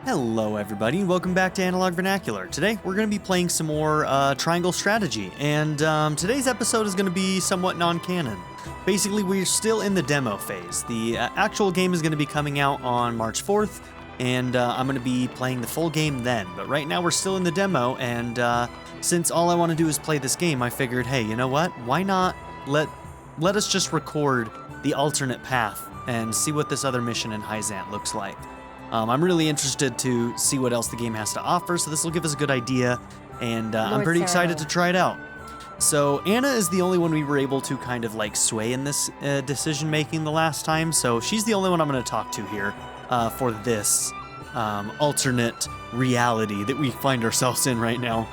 Hello everybody, welcome back to Analog Vernacular. Today we're going to be playing some more Triangle Strategy, and today's episode is going to be somewhat non-canon. Basically, we're still in the demo phase. The actual game is going to be coming out on March 4th, and I'm going to be playing the full game then. But right now we're still in the demo, and since all I want to do is play this game, I figured, hey, you know what? Why not let us just record the alternate path and see what this other mission in Hyzante looks like. I'm really interested to see what else the game has to offer, so this will give us a good idea, and I'm pretty excited to try it out. So Anna is the only one we were able to kind of like sway in this decision-making the last time, so she's the only one I'm going to talk to here for this alternate reality that we find ourselves in right now.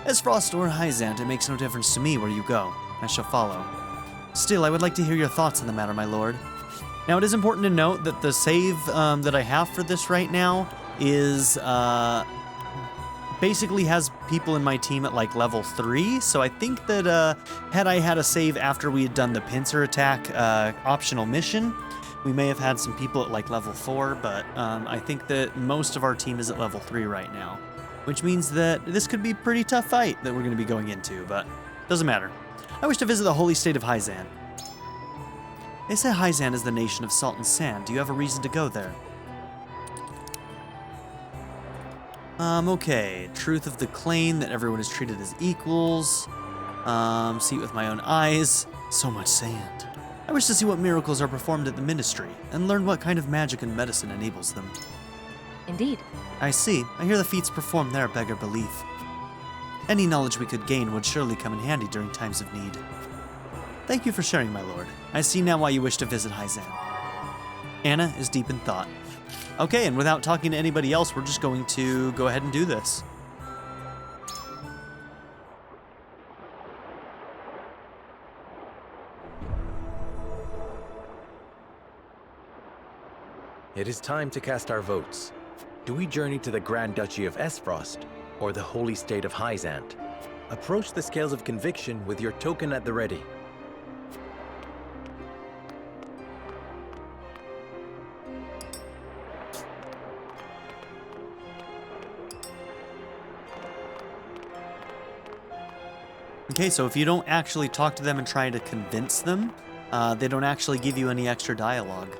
As Frost or Hyzante, it makes no difference to me where you go. I shall follow. Still, I would like to hear your thoughts on the matter, my lord. Now, it is important to note that the save that I have for this right now is basically has people in my team at like level 3. So I think that had I had a save after we had done the pincer attack optional mission, we may have had some people at like level 4, but I think that most of our team is at level 3 right now, which means that this could be a pretty tough fight that we're going to be going into, but doesn't matter. I wish to visit the holy state of Hyzante. They say Hyzante is the nation of salt and sand. Do you have a reason to go there? Okay. Truth of the claim that everyone is treated as equals. See it with my own eyes. So much sand. I wish to see what miracles are performed at the ministry, and learn what kind of magic and medicine enables them. Indeed. I see. I hear the feats performed there beggar belief. Any knowledge we could gain would surely come in handy during times of need. Thank you for sharing, my lord. I see now why you wish to visit Hyzante. Anna is deep in thought. Okay, and without talking to anybody else, we're just going to go ahead and do this. It is time to cast our votes. Do we journey to the Grand Duchy of Esfrost, or the holy state of Hyzante? Approach the scales of conviction with your token at the ready. Okay, so if you don't actually talk to them and try to convince them, they don't actually give you any extra dialogue.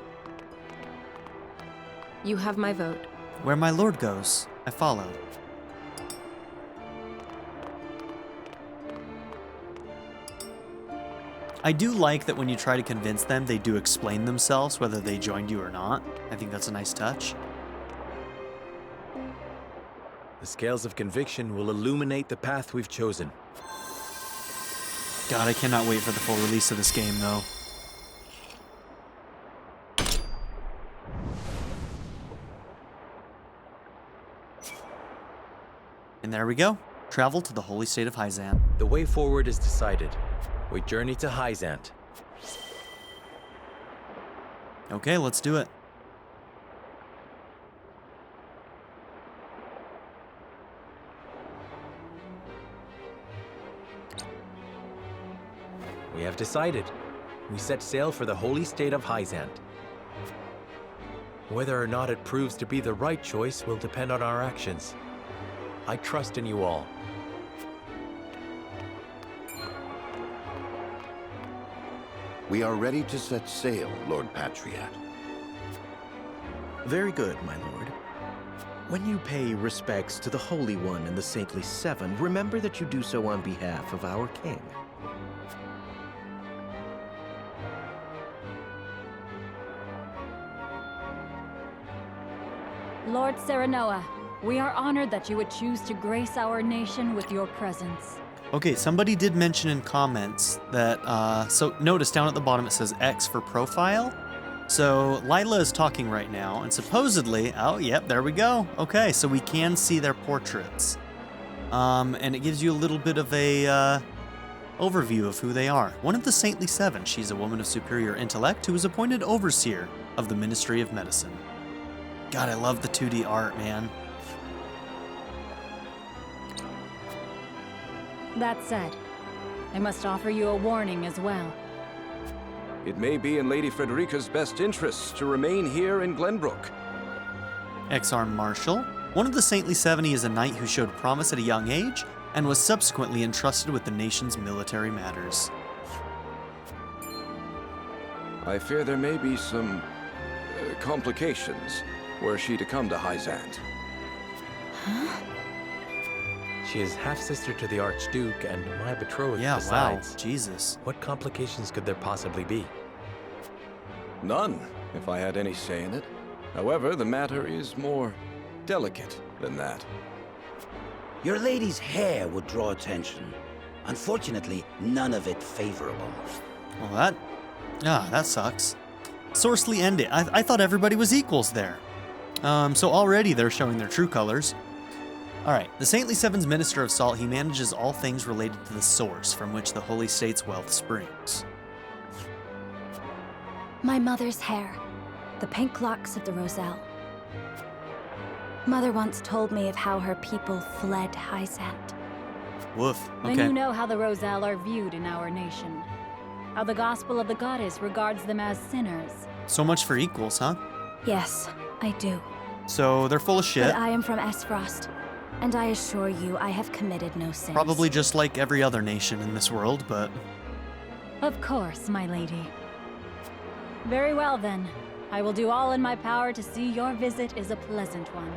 You have my vote. Where my lord goes, I follow. I do like that when you try to convince them, they do explain themselves, whether they joined you or not. I think that's a nice touch. The scales of conviction will illuminate the path we've chosen. God, I cannot wait for the full release of this game, though. And there we go. Travel to the holy state of Hyzante. The way forward is decided. We journey to Hyzante. Okay, let's do it. We have decided. We set sail for the holy state of Hyzante. Whether or not it proves to be the right choice will depend on our actions. I trust in you all. We are ready to set sail, Lord Patriot. Very good, my lord. When you pay respects to the Holy One and the Saintly Seven, remember that you do so on behalf of our king. Lord Serenoa, we are honored that you would choose to grace our nation with your presence. Okay, somebody did mention in comments that, so notice down at the bottom it says X for profile. So Lila is talking right now, and supposedly, oh, yep, there we go. Okay, so we can see their portraits. And it gives you a little bit of a overview of who they are. One of the Saintly Seven, she's a woman of superior intellect who was appointed overseer of the Ministry of Medicine. God, I love the 2D art, man. That said, I must offer you a warning as well. It may be in Lady Frederica's best interests to remain here in Glenbrook. XR Marshal. One of the Saintly 70 is a knight who showed promise at a young age and was subsequently entrusted with the nation's military matters. I fear there may be some complications were she to come to Hyzante. She is half-sister to the Archduke and my betrothed Yeah, besides. wow, Jesus. What complications could there possibly be? None, if I had any say in it. However, the matter is more delicate than that. Your lady's hair would draw attention. Unfortunately, none of it favorable. Well, that sucks. Sourcely end it. I thought everybody was equals there. So already they're showing their true colors. Alright, the Saintly Seven's Minister of Salt, he manages all things related to the source from which the Holy State's wealth springs. My mother's hair. The pink locks of the Roselle. Mother once told me of how her people fled Hyzante. Woof, Then okay. you know how the Roselle are viewed in our nation. How the gospel of the goddess regards them as sinners. So much for equals, huh? Yes, I do. So they're full of shit. But I am from Esfrost, and I assure you I have committed no sins. Probably just like every other nation in this world, but... Of course, my lady. Very well then. I will do all in my power to see your visit is a pleasant one.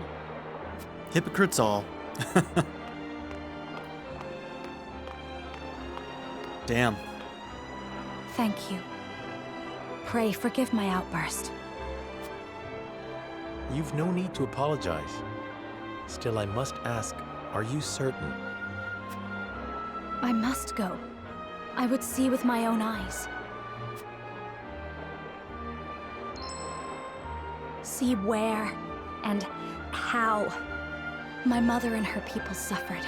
Hypocrites all. Damn. Thank you. Pray forgive my outburst. You've no need to apologize. Still, I must ask, are you certain? I must go. I would see with my own eyes. See where and how my mother and her people suffered.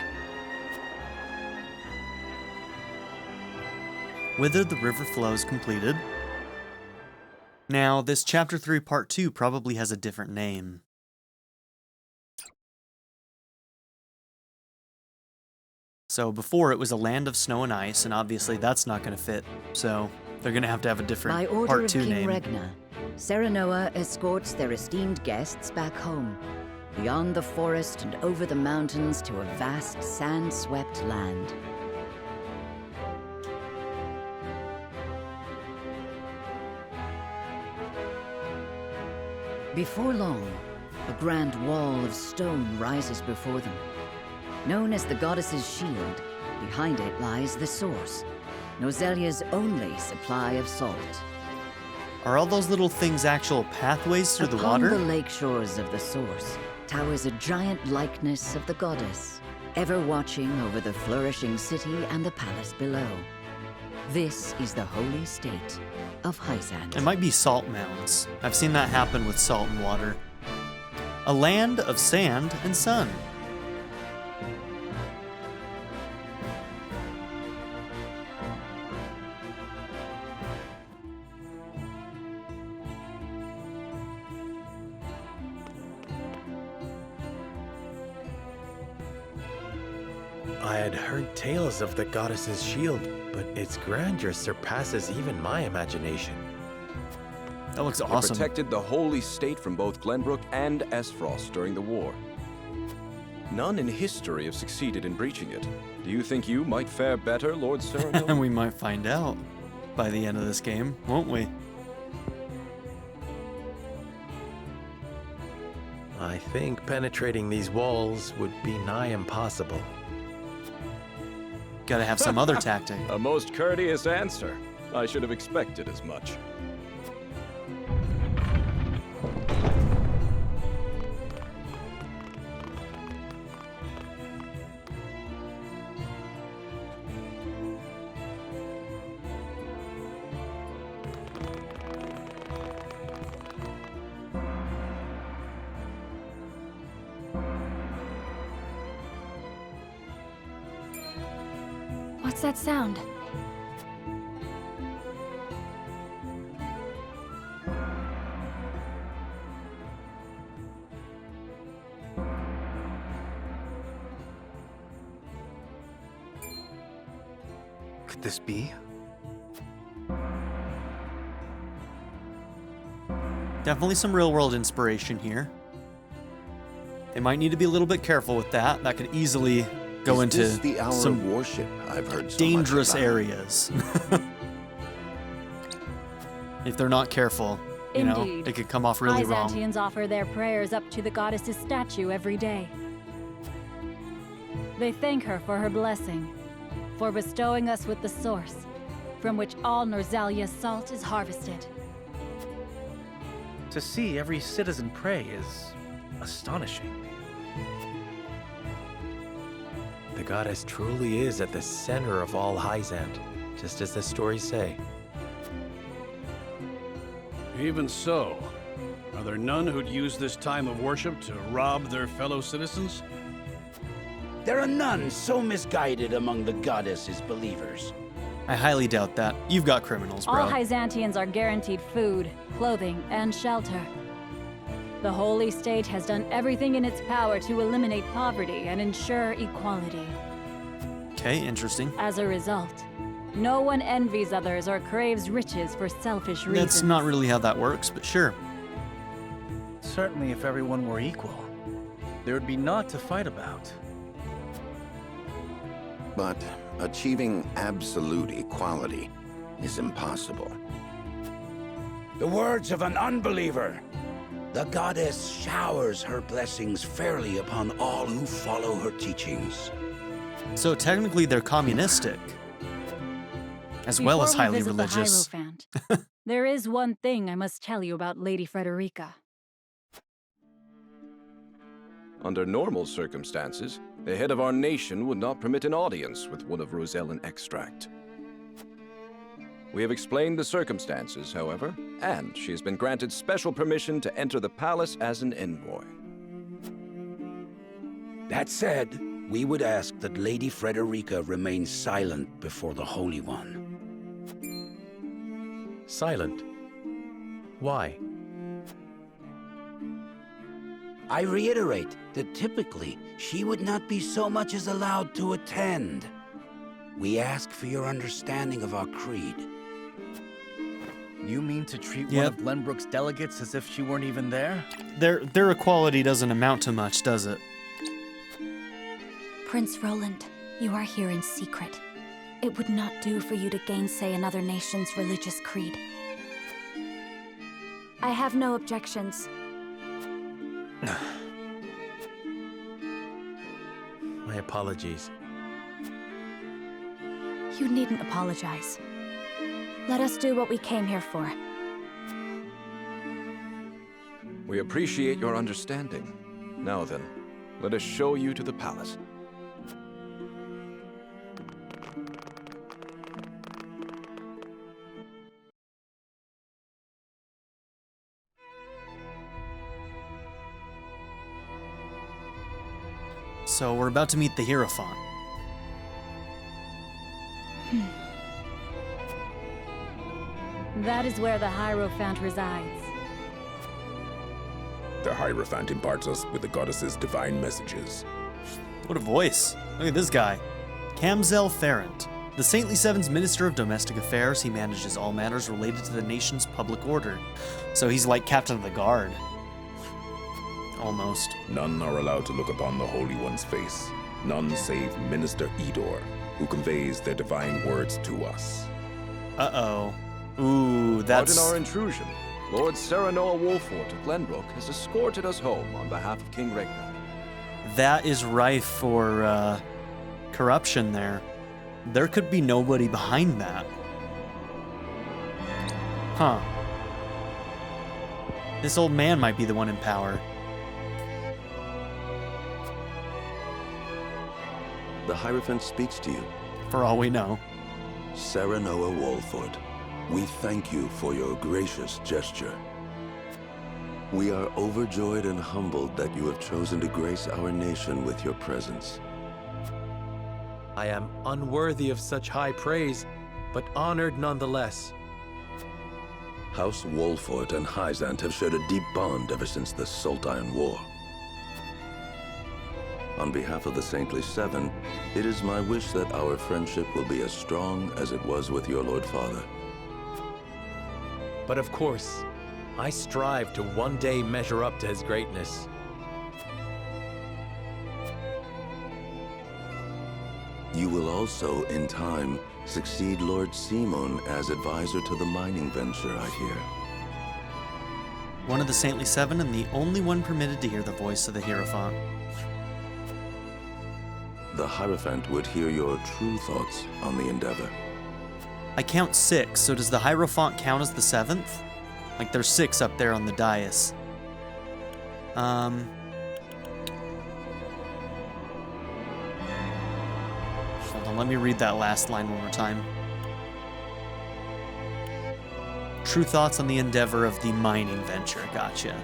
Whither the river flows completed. Now, this Chapter 3 Part 2 probably has a different name. So before it was a land of snow and ice, and obviously that's not going to fit, so they're going to have a different By order Part of 2 King name. Regna, Serenoa escorts their esteemed guests back home, beyond the forest and over the mountains to a vast sand-swept land. Before long, a grand wall of stone rises before them. Known as the Goddess's Shield, behind it lies the source, Nozelia's only supply of salt. Are all those little things actual pathways through the Upon water? the lake shores of the source towers a giant likeness of the goddess, ever watching over the flourishing city and the palace below. This is the holy state of Hyzante. It might be salt mounds. I've seen that happen with salt and water. A land of sand and sun. I had heard tales of the goddess's shield, but its grandeur surpasses even my imagination. That looks It awesome. protected the holy state from both Glenbrook and Esfrost during the war. None in history have succeeded in breaching it. Do you think you might fare better, Lord Serenoa? And we might find out by the end of this game, won't we? I think penetrating these walls would be nigh impossible. Gotta have some other tactic. A most courteous answer. I should have expected as much. What's that sound? Could this be? Definitely some real world inspiration here. They might need to be a little bit careful with that. That could easily go into Is this the hour some of worship I've heard so dangerous much about? areas. If they're not careful, you know, Indeed. it could come off really wrong. Hyzanteans offer their prayers up to the goddess's statue every day. They thank her for her blessing, for bestowing us with the source, from which all Norzalia's salt is harvested. To see every citizen pray is astonishing. The goddess truly is at the center of all Hyzante, just as the stories say. Even so, are there none who'd use this time of worship to rob their fellow citizens? There are none so misguided among the goddess's believers. I highly doubt that. You've got criminals, bro. All Hyzanteans are guaranteed food, clothing, and shelter. The Holy State has done everything in its power to eliminate poverty and ensure equality. Okay, interesting. As a result, no one envies others or craves riches for selfish reasons. That's not really how that works, but sure. Certainly if everyone were equal, there would be naught to fight about. But achieving absolute equality is impossible. The words of an unbeliever. The goddess showers her blessings fairly upon all who follow her teachings. So technically they're communistic. As well as Before we highly visit the religious. Hierophant, there is one thing I must tell you about Lady Frederica. Under normal circumstances, the head of our nation would not permit an audience with one of Rosellan extract. We have explained the circumstances, however, and she has been granted special permission to enter the palace as an envoy. That said, we would ask that Lady Frederica remain silent before the Holy One. Silent? Why? I reiterate that typically she would not be so much as allowed to attend. We ask for your understanding of our creed. You mean to treat one Yep. of Glenbrook's delegates as if she weren't even there? Their equality doesn't amount to much, does it? Prince Roland, you are here in secret. It would not do for you to gainsay another nation's religious creed. I have no objections. My apologies. You needn't apologize. Let us do what we came here for. We appreciate your understanding. Now then, let us show you to the palace. So we're about to meet the hierophant. That is where the Hierophant resides. The Hierophant imparts us with the goddess's divine messages. What a voice. Look at this guy. Camzel Ferrant. The Saintly Seven's Minister of Domestic Affairs, he manages all matters related to the nation's public order. So he's like Captain of the Guard. Almost. None are allowed to look upon the Holy One's face. None save Minister Edor, who conveys their divine words to us. Uh-oh. Ooh, that's... Pardon our intrusion. Lord Serenoa Wolfort of Glenbrook has escorted us home on behalf of King Regna. That is rife for, corruption there. There could be nobody behind that. Huh. This old man might be the one in power. The Hierophant speaks to you. For all we know. Serenoa Wolfort, we thank you for your gracious gesture. We are overjoyed and humbled that you have chosen to grace our nation with your presence. I am unworthy of such high praise, but honored nonetheless. House Wolfort and Hyzante have shared a deep bond ever since the Sultan War. On behalf of the Saintly Seven, it is my wish that our friendship will be as strong as it was with your Lord Father. But of course, I strive to one day measure up to his greatness. You will also, in time, succeed Lord Simon as advisor to the mining venture, I hear. One of the Saintly Seven and the only one permitted to hear the voice of the hierophant. The hierophant would hear your true thoughts on the endeavor. I count 6, so does the hierophant count as the 7th? Like, there's 6 up there on the dais. Hold on, let me read that last line one more time. True thoughts on the endeavor of the mining venture. Gotcha.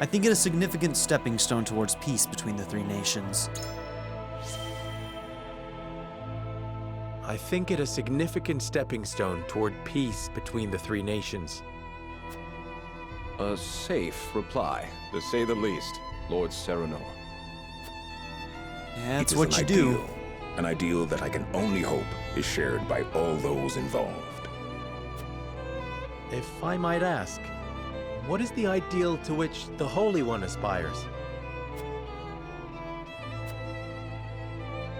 I think it a significant stepping stone towards peace between the 3 nations. I think it a significant stepping stone toward peace between the 3 nations. A safe reply, to say the least, Lord Serenoa. Yeah, that's It is what you an do. ideal, an ideal that I can only hope is shared by all those involved. If I might ask, what is the ideal to which the Holy One aspires?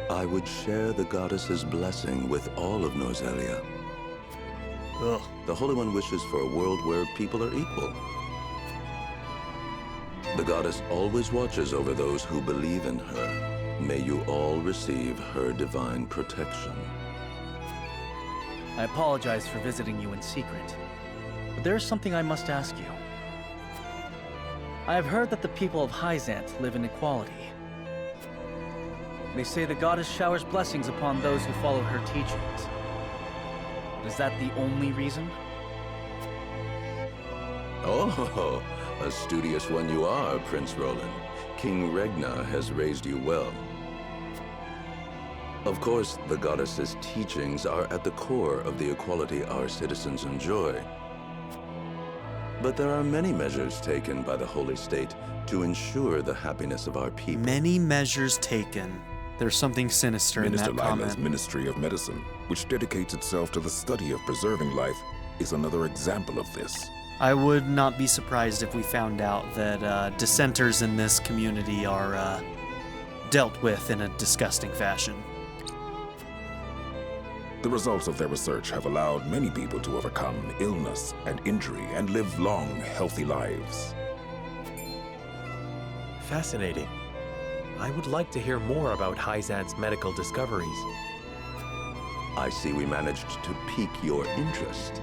I would share the goddess's blessing with all of Norzelia. Ugh. The Holy One wishes for a world where people are equal. The goddess always watches over those who believe in her. May you all receive her divine protection. I apologize for visiting you in secret, but there is something I must ask you. I have heard that the people of Hyzante live in equality. They say the goddess showers blessings upon those who follow her teachings. Is that the only reason? Oh, a studious one you are, Prince Roland. King Regna has raised you well. Of course, the goddess's teachings are at the core of the equality our citizens enjoy. But there are many measures taken by the Holy State to ensure the happiness of our people. Many measures taken. There's something sinister Minister in that Lila's comment. Ministry of Medicine, which dedicates itself to the study of preserving life, is another example of this. I would not be surprised if we found out that dissenters in this community are dealt with in a disgusting fashion. The results of their research have allowed many people to overcome illness and injury and live long, healthy lives. Fascinating. I would like to hear more about Hyzante's medical discoveries. I see we managed to pique your interest.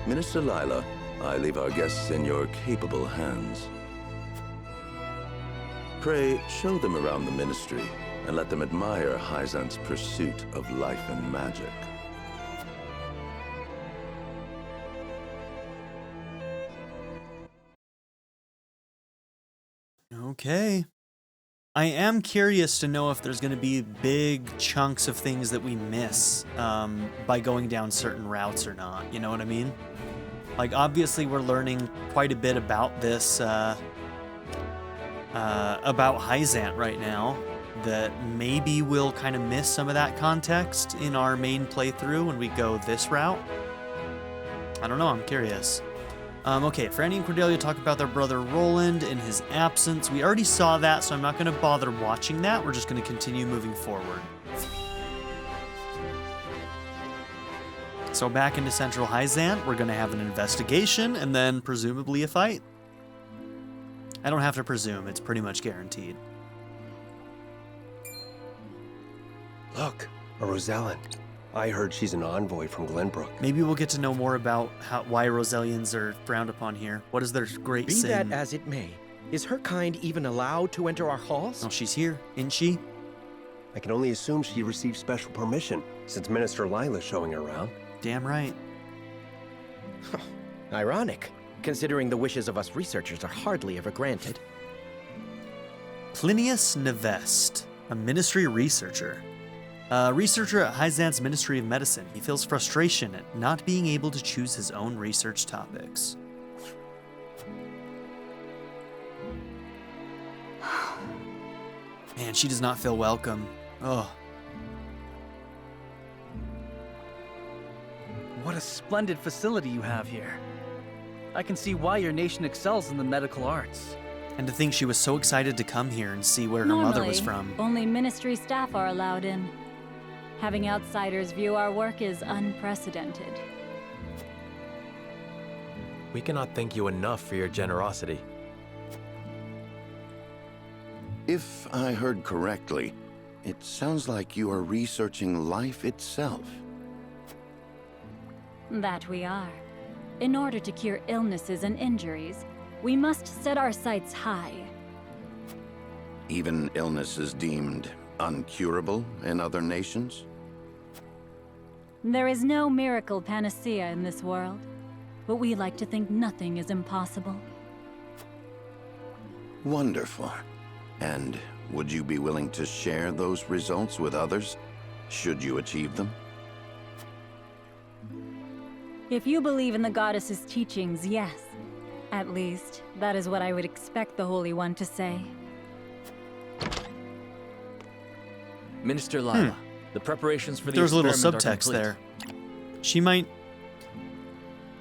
Minister Lila, I leave our guests in your capable hands. Pray, show them around the ministry and let them admire Hyzante's pursuit of life and magic. Okay. I am curious to know if there's going to be big chunks of things that we miss by going down certain routes or not. You know what I mean? Like, obviously, we're learning quite a bit about this, about Hyzante right now, that maybe we'll kind of miss some of that context in our main playthrough when we go this route. I don't know, I'm curious. Okay, Franny and Cordelia talk about their brother Roland in his absence. We already saw that, so I'm not going to bother watching that. We're just going to continue moving forward. So back into Central Hyzante, we're going to have an investigation and then presumably a fight. I don't have to presume, it's pretty much guaranteed. Look, a Rosellan. I heard she's an envoy from Glenbrook. Maybe we'll get to know more about why Rosellians are frowned upon here. What is their great sin? Be that as it may, is her kind even allowed to enter our halls? Oh, she's here, isn't she? I can only assume she received special permission, since Minister Lila's showing her around. Damn right. Ironic, considering the wishes of us researchers are hardly ever granted. Plinius Nevest, a ministry researcher. Researcher at Hyzante's Ministry of Medicine. He feels frustration at not being able to choose his own research topics. Man, she does not feel welcome. Oh. What a splendid facility you have here. I can see why your nation excels in the medical arts. And to think she was so excited to come here and see where her mother was from. Only ministry staff are allowed in. Having outsiders view our work is unprecedented. We cannot thank you enough for your generosity. If I heard correctly, it sounds like you are researching life itself. That we are. In order to cure illnesses and injuries, we must set our sights high. Even illnesses deemed uncurable in other nations? There is no miracle panacea in this world, but we like to think nothing is impossible. Wonderful. And would you be willing to share those results with others, should you achieve them? If you believe in the goddess's teachings, yes. At least, that is what I would expect the Holy One to say. Minister Lila, the preparations for the There's a little experiment are subtext complete. there. She might...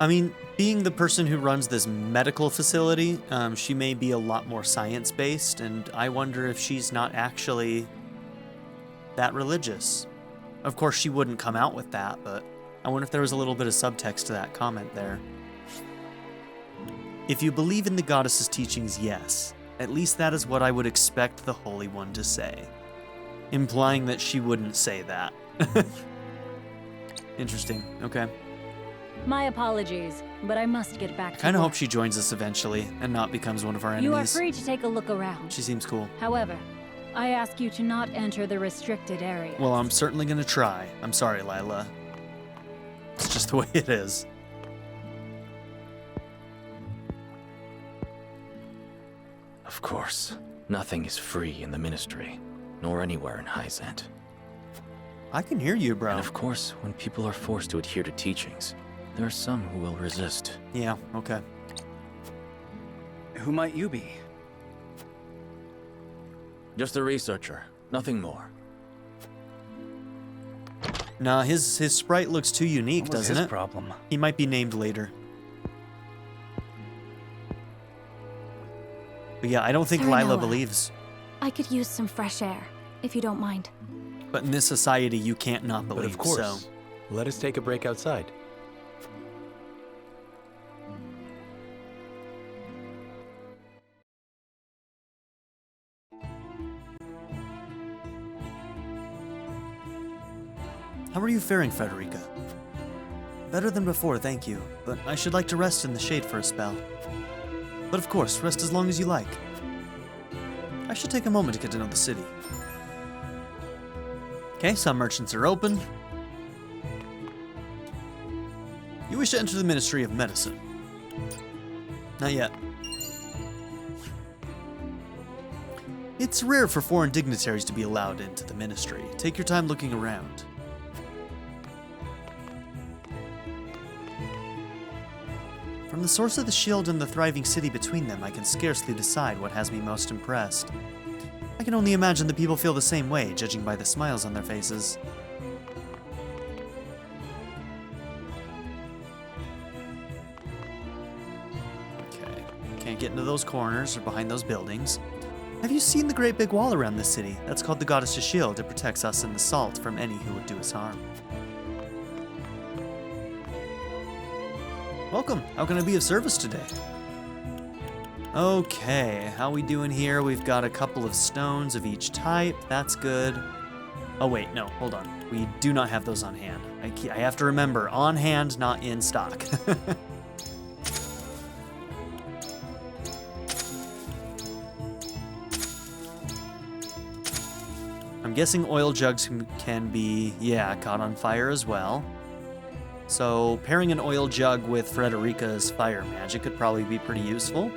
I mean, being the person who runs this medical facility, she may be a lot more science-based, and I wonder if she's not actually that religious. Of course, she wouldn't come out with that, but I wonder if there was a little bit of subtext to that comment there. If you believe in the goddess's teachings, yes. At least that is what I would expect the Holy One to say. Implying that she wouldn't say that. Interesting, okay. My apologies, but I must get back I to kind of work. hope she joins us eventually and not becomes one of our enemies. You are free to take a look around. She seems cool. However, I ask you to not enter the restricted area. Well, I'm certainly going to try. I'm sorry, Lila. It's just the way it is. Of course, nothing is free in the Ministry, nor anywhere in Hyzante. I can hear you, bro. And of course, when people are forced to adhere to teachings, there are some who will resist. Yeah, okay. Who might you be? Just a researcher, nothing more. Nah, his sprite looks too unique, What was doesn't his it? problem? He might be named later. But yeah, I don't think Lila Serenoa. believes. I could use some fresh air, if you don't mind. But in this society, you can't not believe, But of course, so... let us take a break outside. How are you faring, Frederica? Better than before, thank you, but I should like to rest in the shade for a spell. But of course, rest as long as you like. I should take a moment to get to know the city. Okay, some merchants are open. You wish to enter the Ministry of Medicine? Not yet. It's rare for foreign dignitaries to be allowed into the ministry. Take your time looking around. From the source of the shield and the thriving city between them, I can scarcely decide what has me most impressed. I can only imagine the people feel the same way, judging by the smiles on their faces. Okay, can't get into those corners or behind those buildings. Have you seen the great big wall around this city? That's called the Goddess's Shield. It protects us and the salt from any who would do us harm. Welcome. How can I be of service today? Okay, how we doing here? We've got a couple of stones of each type. That's good. Oh wait, no, hold on. We do not have those on hand. I have to remember, on hand, not in stock. I'm guessing oil jugs can be, yeah, caught on fire as well. So pairing an oil jug with Frederica's fire magic could probably be pretty useful.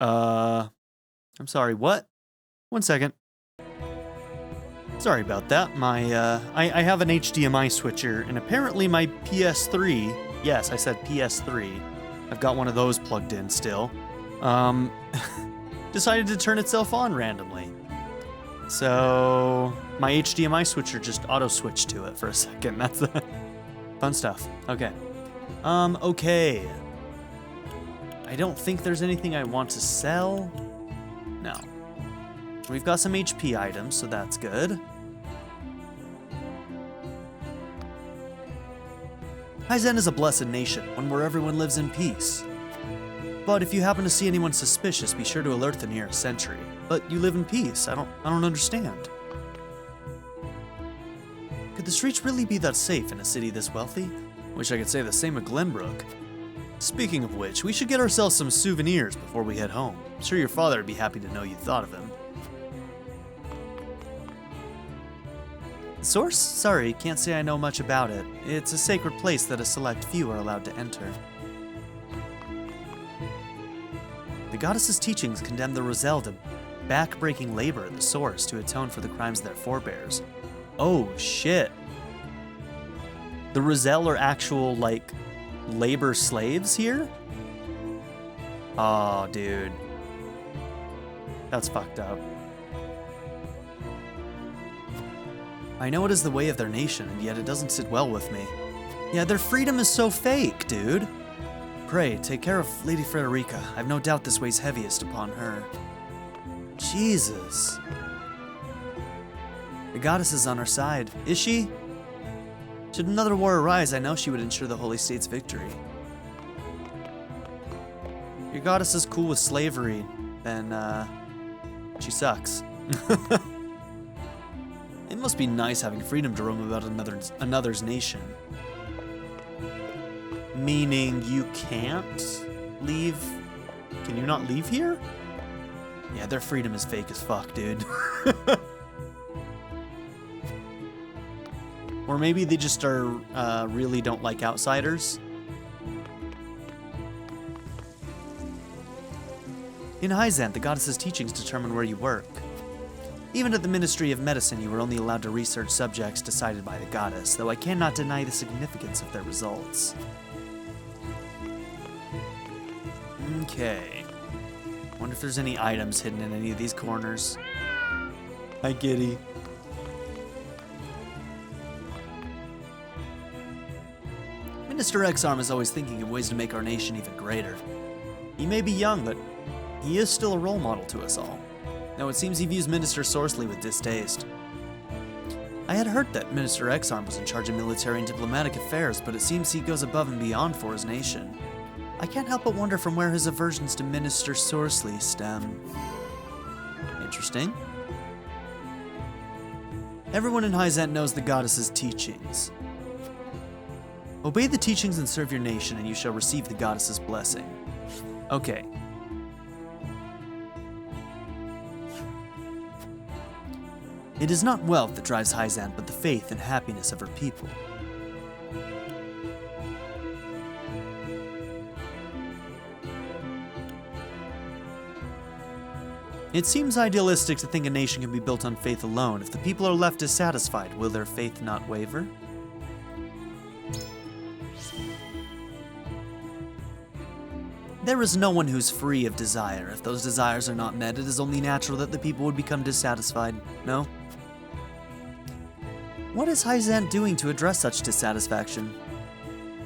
I'm sorry, what? 1 second. Sorry about that. I have an HDMI switcher, and apparently my PS3, yes, I said PS3, I've got one of those plugged in still, decided to turn itself on randomly. So my HDMI switcher just auto-switched to it for a second. Fun stuff. Okay. Okay. I don't think there's anything I want to sell. No. We've got some HP items, so that's good. Hyzante is a blessed nation, one where everyone lives in peace. But if you happen to see anyone suspicious, be sure to alert the nearest sentry. But you live in peace. I don't understand. Could the streets really be that safe in a city this wealthy? Wish I could say the same of Glenbrook. Speaking of which, we should get ourselves some souvenirs before we head home. I'm sure your father would be happy to know you thought of him. Source? Sorry, can't say I know much about it. It's a sacred place that a select few are allowed to enter. The goddess's teachings condemn the Roselle to back-breaking labor at the source to atone for the crimes of their forebears. Oh, shit. The Roselle are actual, like, labor slaves here? Oh, dude. That's fucked up. I know it is the way of their nation, and yet it doesn't sit well with me. Yeah, their freedom is so fake, dude. Pray, take care of Lady Frederica. I've no doubt this weighs heaviest upon her. Jesus. The goddess is on our side. Is she? Should another war arise, I know she would ensure the Holy State's victory. Your goddess is cool with slavery, then, she sucks. It must be nice having freedom to roam about another's nation. Meaning you can't leave? Can you not leave here? Yeah, their freedom is fake as fuck, dude. Or maybe they just are, really don't like outsiders. In Hyzante, the goddess's teachings determine where you work. Even at the Ministry of Medicine, you were only allowed to research subjects decided by the goddess, though I cannot deny the significance of their results. Okay. Wonder if there's any items hidden in any of these corners. Hi, Giddy. Minister Exarm is always thinking of ways to make our nation even greater. He may be young, but he is still a role model to us all. Now it seems he views Minister Sorceley with distaste. I had heard that Minister Exarm was in charge of military and diplomatic affairs, but it seems he goes above and beyond for his nation. I can't help but wonder from where his aversions to Minister Sorceley stem. Interesting. Everyone in Hyzante knows the goddess's teachings. Obey the teachings and serve your nation, and you shall receive the goddess's blessing. Okay. It is not wealth that drives Hyzante, but the faith and happiness of her people. It seems idealistic to think a nation can be built on faith alone. If the people are left dissatisfied, will their faith not waver? There is no one who's free of desire. If those desires are not met, it is only natural that the people would become dissatisfied, no? What is Hyzante doing to address such dissatisfaction?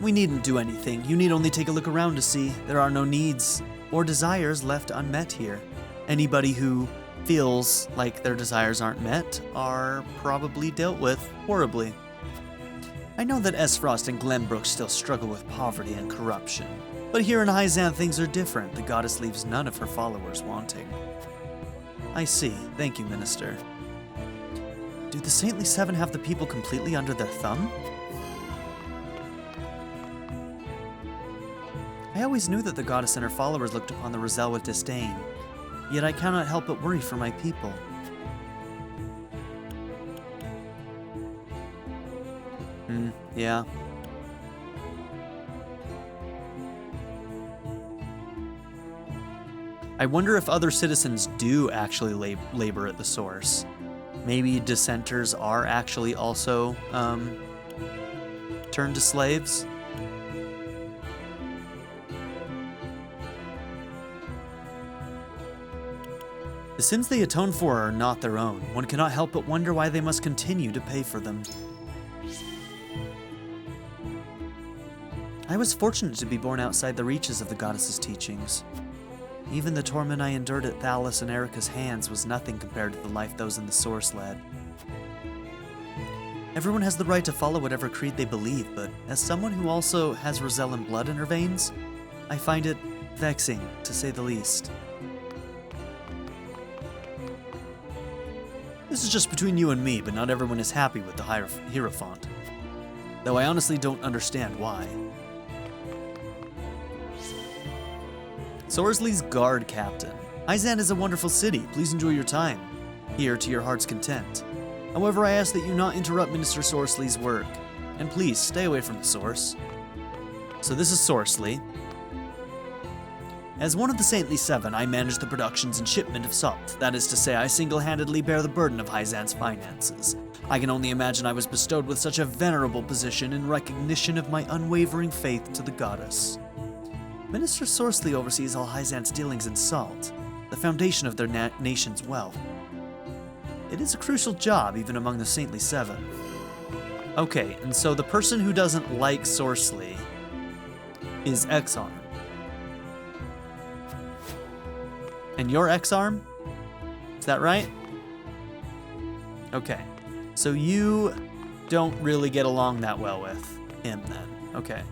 We needn't do anything. You need only take a look around to see. There are no needs or desires left unmet here. Anybody who feels like their desires aren't met are probably dealt with horribly. I know that Esfrost and Glenbrook still struggle with poverty and corruption, but here in Hyzante things are different. The goddess leaves none of her followers wanting. I see. Thank you, Minister. Do the Saintly Seven have the people completely under their thumb? I always knew that the goddess and her followers looked upon the Roselle with disdain, yet I cannot help but worry for my people. Yeah. I wonder if other citizens do actually labor at the source. Maybe dissenters are actually also turned to slaves. The sins they atone for are not their own. One cannot help but wonder why they must continue to pay for them. I was fortunate to be born outside the reaches of the goddess's teachings. Even the torment I endured at Thalos and Erica's hands was nothing compared to the life those in the Source led. Everyone has the right to follow whatever creed they believe, but as someone who also has Rosellan blood in her veins, I find it vexing, to say the least. This is just between you and me, but not everyone is happy with the hierophant. Though I honestly don't understand why. Sorsley's guard captain. Hyzante is a wonderful city. Please enjoy your time here to your heart's content. However, I ask that you not interrupt Minister Sorsley's work. And please, stay away from the source. So this is Sorsley. As one of the Saintly Seven, I manage the productions and shipment of salt. That is to say, I single-handedly bear the burden of Hyzante's finances. I can only imagine I was bestowed with such a venerable position in recognition of my unwavering faith to the goddess. Minister Sorsley oversees all Hyzante's dealings in salt, the foundation of their nation's wealth. It is a crucial job, even among the Saintly Seven. Okay, and so the person who doesn't like Sorsley is X-Arm. And you're X-Arm? Is that right? Okay. So you don't really get along that well with him then. Okay.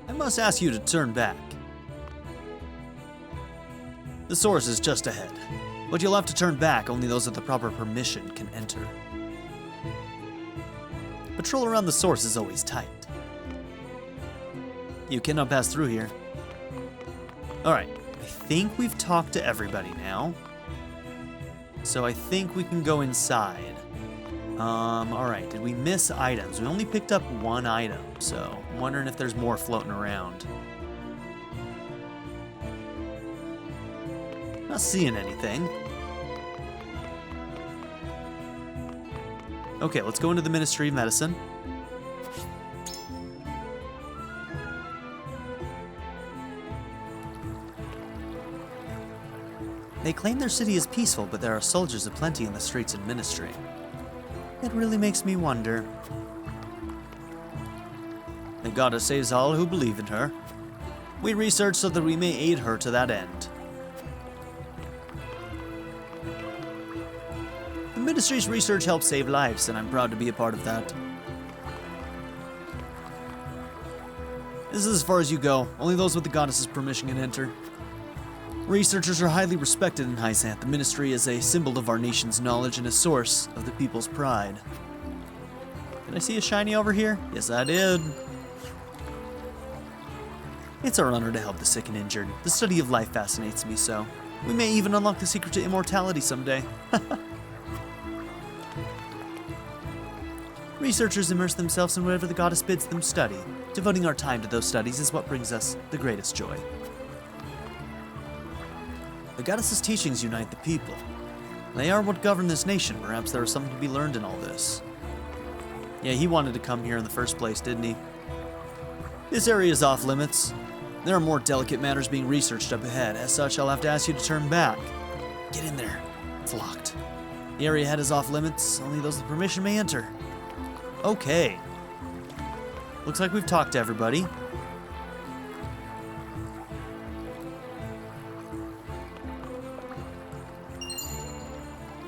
I must ask you to turn back. The source is just ahead, but you'll have to turn back. Only those with the proper permission can enter. Patrol around the source is always tight. You cannot pass through here. Alright, I think we've talked to everybody now. So I think we can go inside. Alright, did we miss items? We only picked up one item, so I'm wondering if there's more floating around. Not seeing anything. Okay, let's go into the Ministry of Medicine. They claim their city is peaceful, but there are soldiers aplenty in the streets and Ministry. It really makes me wonder. The goddess saves all who believe in her. We research so that we may aid her to that end. The Ministry's research helps save lives, and I'm proud to be a part of that. This is as far as you go. Only those with the goddess's permission can enter. Researchers are highly respected in Hyzante. The Ministry is a symbol of our nation's knowledge and a source of the people's pride. Did I see a shiny over here? Yes, I did. It's our honor to help the sick and injured. The study of life fascinates me so. We may even unlock the secret to immortality someday. Researchers immerse themselves in whatever the goddess bids them study. Devoting our time to those studies is what brings us the greatest joy. The goddess's teachings unite the people. They are what govern this nation. Perhaps there is something to be learned in all this. Yeah, he wanted to come here in the first place, didn't he? This area is off limits. There are more delicate matters being researched up ahead. As such, I'll have to ask you to turn back. Get in there. It's locked. The area ahead is off limits. Only those with permission may enter. Okay. Looks like we've talked to everybody.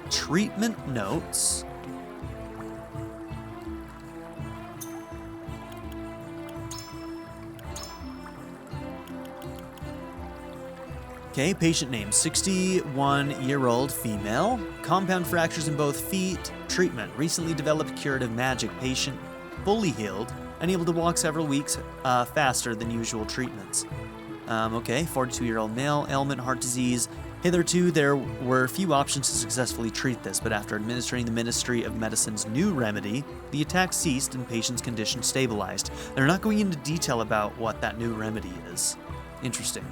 Treatment notes. Okay, patient name, 61-year-old female. Compound fractures in both feet. Treatment, recently developed curative magic. Patient fully healed and able to walk several weeks faster than usual treatments. Okay, 42-year-old male, ailment, heart disease. Hitherto, there were few options to successfully treat this, but after administering the Ministry of Medicine's new remedy, the attack ceased and patient's condition stabilized. They're not going into detail about what that new remedy is. Interesting.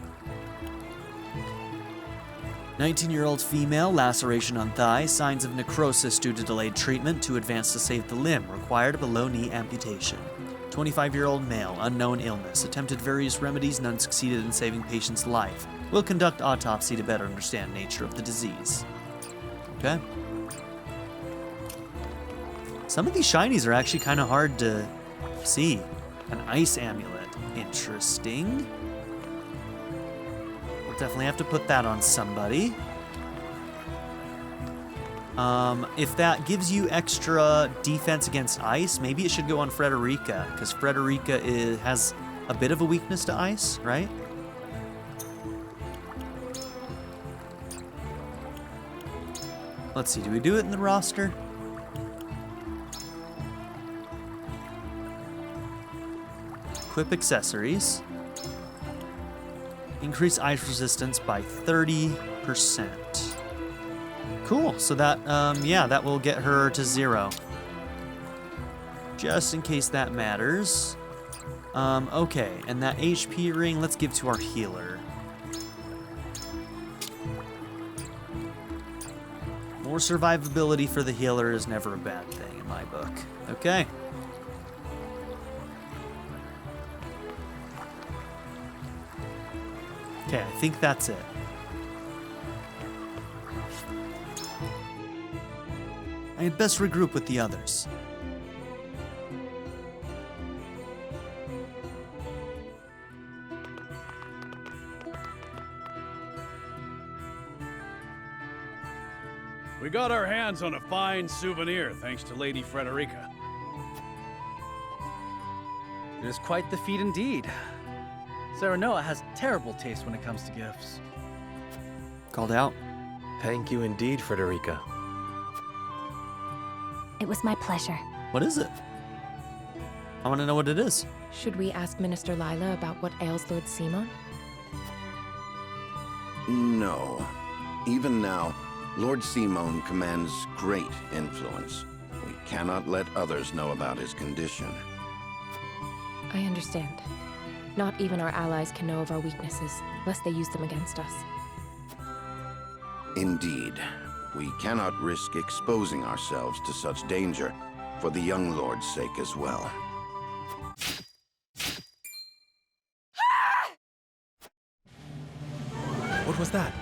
19-year-old female, laceration on thigh, signs of necrosis due to delayed treatment, too advanced to save the limb, required a below-knee amputation. 25-year-old male, unknown illness, attempted various remedies, none succeeded in saving patient's life. Will conduct autopsy to better understand nature of the disease. Okay. Some of these shinies are actually kind of hard to see. An ice amulet. Interesting. We'll definitely have to put that on somebody. If that gives you extra defense against ice, maybe it should go on Frederica, because Frederica has a bit of a weakness to ice, right? Let's see, do we do it in the roster? Equip accessories. Increase ice resistance by 30%. Cool, so that, yeah, that will get her to 0. Just in case that matters. Okay, and that HP ring, let's give to our healer. More survivability for the healer is never a bad thing in my book. Okay. Okay, I think that's it. I had best regroup with the others. We got our hands on a fine souvenir thanks to Lady Frederica. It is quite the feat indeed. Serenoa has terrible taste when it comes to gifts. Called out. Thank you indeed, Frederica. It was my pleasure. What is it? I want to know what it is. Should we ask Minister Lila about what ails Lord Simon? No. Even now, Lord Simon commands great influence. We cannot let others know about his condition. I understand. Not even our allies can know of our weaknesses, lest they use them against us. Indeed. We cannot risk exposing ourselves to such danger, for the young lord's sake as well. What was that?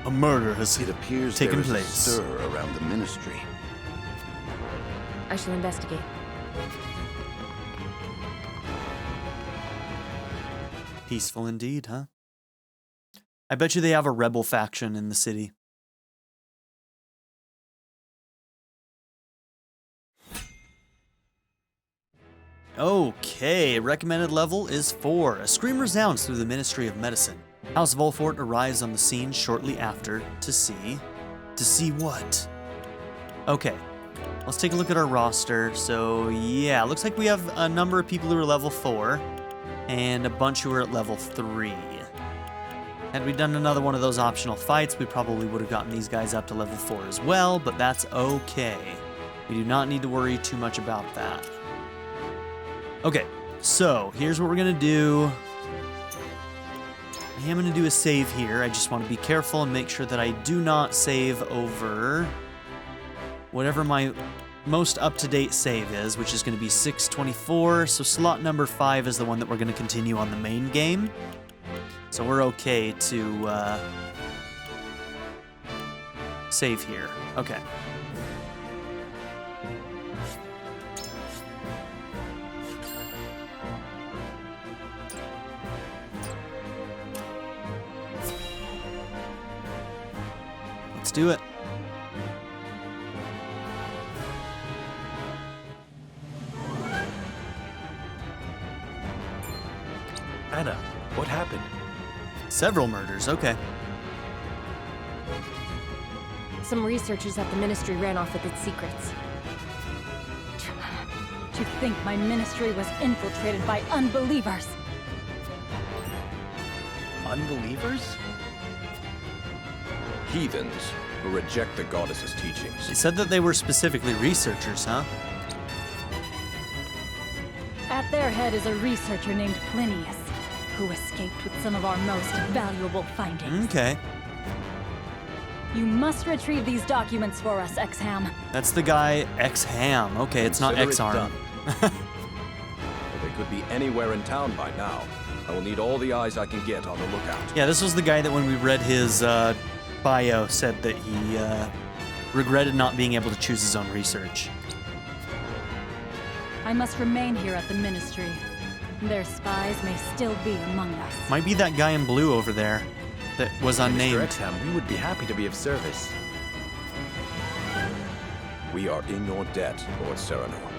A murder has It appears taken there is place. a stir around the ministry. I shall investigate. Peaceful indeed, huh? I bet you they have a rebel faction in the city. Okay, recommended level is 4. A scream resounds through the Ministry of Medicine. House Volfort arrives on the scene shortly after to see... To see what? Okay, let's take a look at our roster. So, yeah, looks like we have a number of people who are level 4 and a bunch who are at level 3. Had we done another one of those optional fights, we probably would have gotten these guys up to level 4 as well, but that's okay. We do not need to worry too much about that. Okay, so here's what we're gonna do. I am gonna do a save here. I just want to be careful and make sure that I do not save over whatever my most up-to-date save is, which is gonna be 624. So slot number 5 is the one that we're gonna continue on the main game. So we're okay to save here. Okay. Let's do it. Anna, what happened? Several murders, okay. Some researchers at the ministry ran off with its secrets. To think my ministry was infiltrated by unbelievers. Unbelievers? Heathens who reject the goddess's teachings. It said that they were specifically researchers, huh? At their head is a researcher named Plinius, who escaped with some of our most valuable findings. Okay. You must retrieve these documents for us, X-Ham. That's the guy X-Ham. Okay, it's not Consider it X-Arm. done. Well, they could be anywhere in town by now. I will need all the eyes I can get on the lookout. Yeah, this was the guy that when we read his bio said that he regretted not being able to choose his own research. I must remain here at the Ministry. Their spies may still be among us. Might be that guy in blue over there that was unnamed. Mr. Exham, we would be happy to be of service. We are in your debt, Lord Serenoa.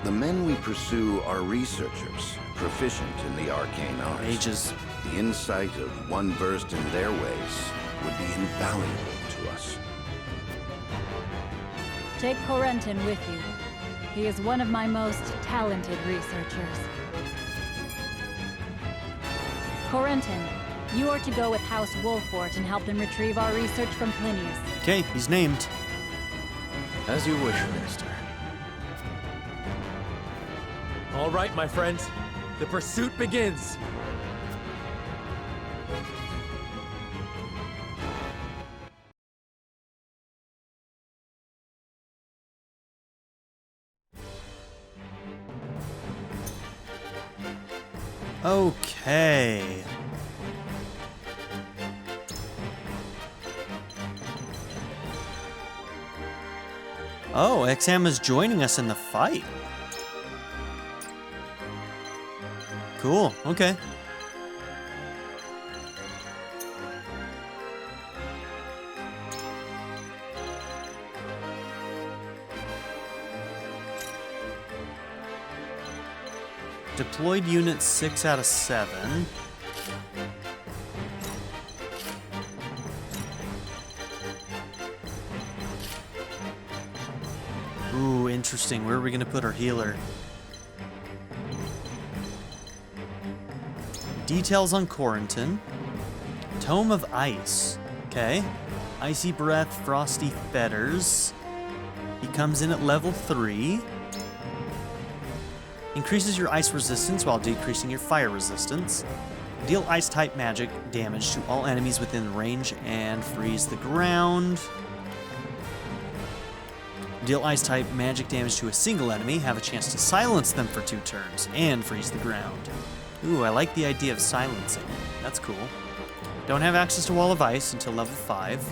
The men we pursue are researchers, proficient in the arcane arts. Mages. The insight of one versed in their ways would be invaluable to us. Take Corentin with you. He is one of my most talented researchers. Corentin, you are to go with House Wolfort and help them retrieve our research from Plinius. Okay, he's named. As you wish, Minister. All right, my friends. The pursuit begins. Okay. Oh, Exam is joining us in the fight. Cool, okay. Deployed units 6 out of 7. Ooh, interesting. Where are we going to put our healer? Details on Corentin. Tome of Ice. Okay. Icy Breath, Frosty Fetters. He comes in at level 3. Increases your ice resistance while decreasing your fire resistance. Deal ice-type magic damage to all enemies within range and freeze the ground. Deal ice-type magic damage to a single enemy, have a chance to silence them for 2 turns, and freeze the ground. Ooh, I like the idea of silencing. That's cool. Don't have access to Wall of Ice until level 5.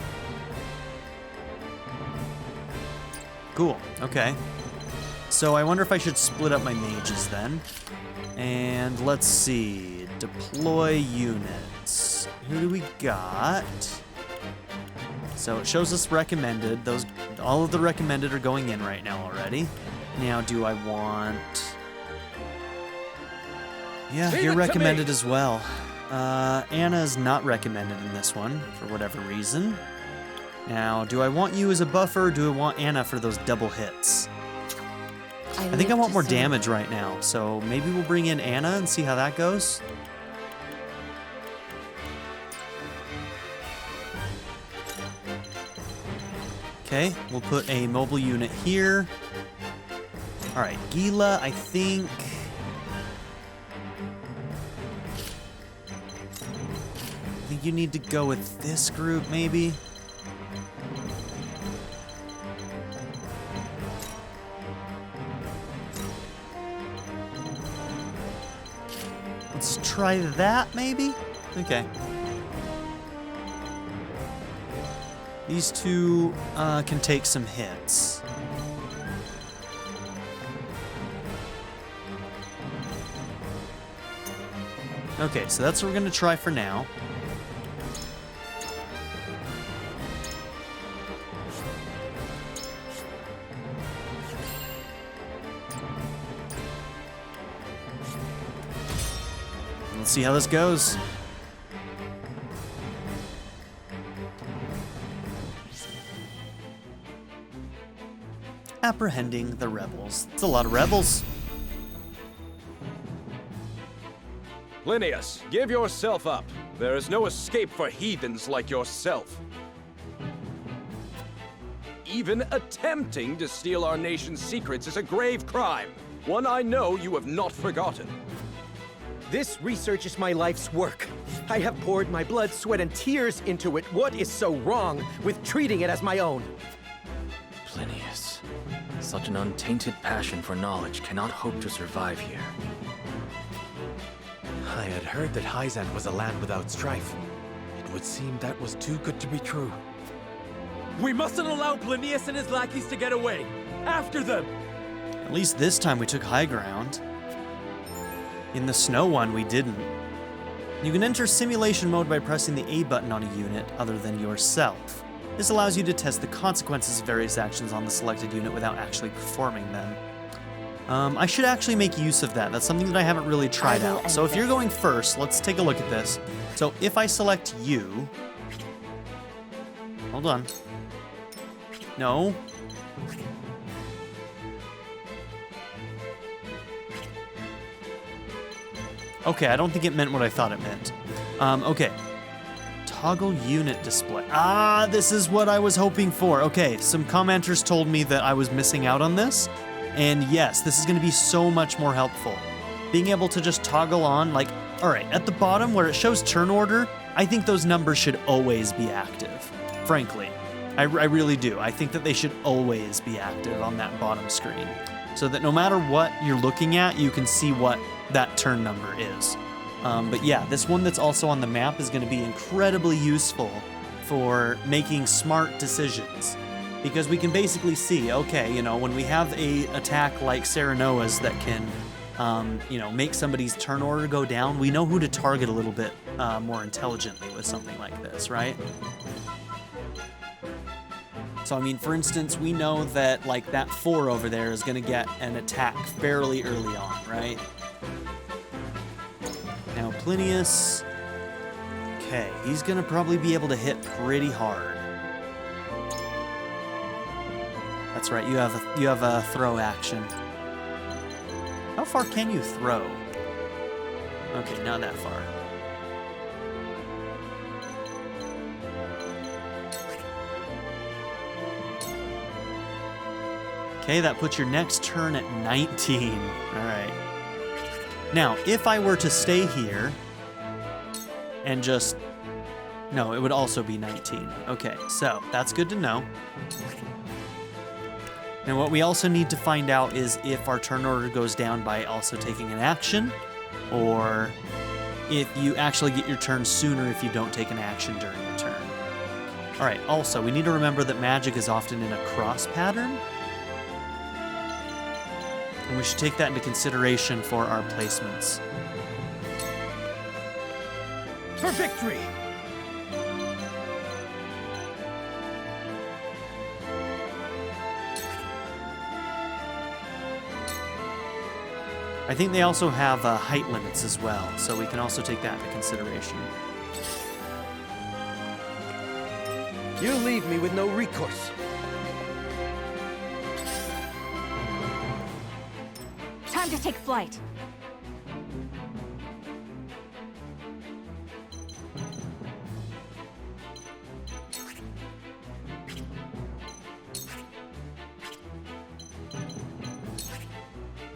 Cool, okay. So I wonder if I should split up my mages then. And let's see. Deploy units. Who do we got? So it shows us recommended. All of the recommended are going in right now already. Now do I want... Yeah, you're recommended as well. Anna is not recommended in this one for whatever reason. Now, do I want you as a buffer or do I want Anna for those double hits? I think I want more damage right now, so maybe we'll bring in Anna and see how that goes. Okay, we'll put a mobile unit here. All right, Gila, I think you need to go with this group, maybe. Let's try that, maybe? Okay. These two can take some hits. Okay, so that's what we're going to try for now. Let's see how this goes. Apprehending the rebels. It's a lot of rebels. Plinius, give yourself up. There is no escape for heathens like yourself. Even attempting to steal our nation's secrets is a grave crime. One I know you have not forgotten. This research is my life's work. I have poured my blood, sweat, and tears into it. What is so wrong with treating it as my own? Plinius, such an untainted passion for knowledge cannot hope to survive here. I had heard that Hyzante was a land without strife. It would seem that was too good to be true. We mustn't allow Plinius and his lackeys to get away. After them! At least this time we took high ground. In the snow one, we didn't. You can enter simulation mode by pressing the A button on a unit other than yourself. This allows you to test the consequences of various actions on the selected unit without actually performing them. I should actually make use of that. That's something that I haven't really tried out. So if you're going first, let's take a look at this. So if I select you... Hold on. No. Okay, I don't think it meant what I thought it meant. Okay. Toggle unit display. Ah, this is what I was hoping for. Okay, some commenters told me that I was missing out on this. And yes, this is going to be so much more helpful. Being able to just toggle on, like, all right, at the bottom where it shows turn order, I think those numbers should always be active. Frankly, I really do. I think that they should always be active on that bottom screen. So that no matter what you're looking at, you can see what that turn number is. But yeah, this one that's also on the map is going to be incredibly useful for making smart decisions. Because we can basically see, okay, you know, when we have a attack like Serenoa's that can, you know, make somebody's turn order go down, we know who to target a little bit more intelligently with something like this, right? So, I mean, for instance, we know that, like, that 4 over there is going to get an attack fairly early on, right? Now, Plinius... Okay, he's going to probably be able to hit pretty hard. That's right, you have a throw action. How far can you throw? Okay, not that far. Okay, that puts your next turn at 19. All right. Now, if I were to stay here and just... No, it would also be 19. Okay, so that's good to know. Now, what we also need to find out is if our turn order goes down by also taking an action, or if you actually get your turn sooner if you don't take an action during your turn. All right, also, we need to remember that magic is often in a cross pattern, and we should take that into consideration for our placements. For victory! I think they also have height limits as well, so we can also take that into consideration. You leave me with no recourse. Time to take flight.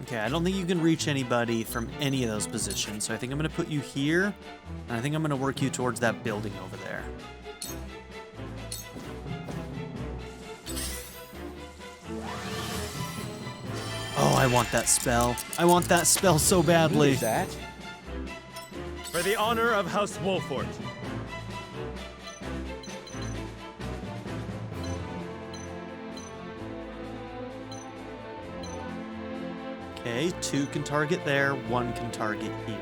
Okay, I don't think you can reach anybody from any of those positions, so I think I'm going to put you here, and I think I'm going to work you towards that building over there. Oh, I want that spell. I want that spell so badly. Who is that? For the honor of House Wolford. Okay, 2 can target there, 1 can target here.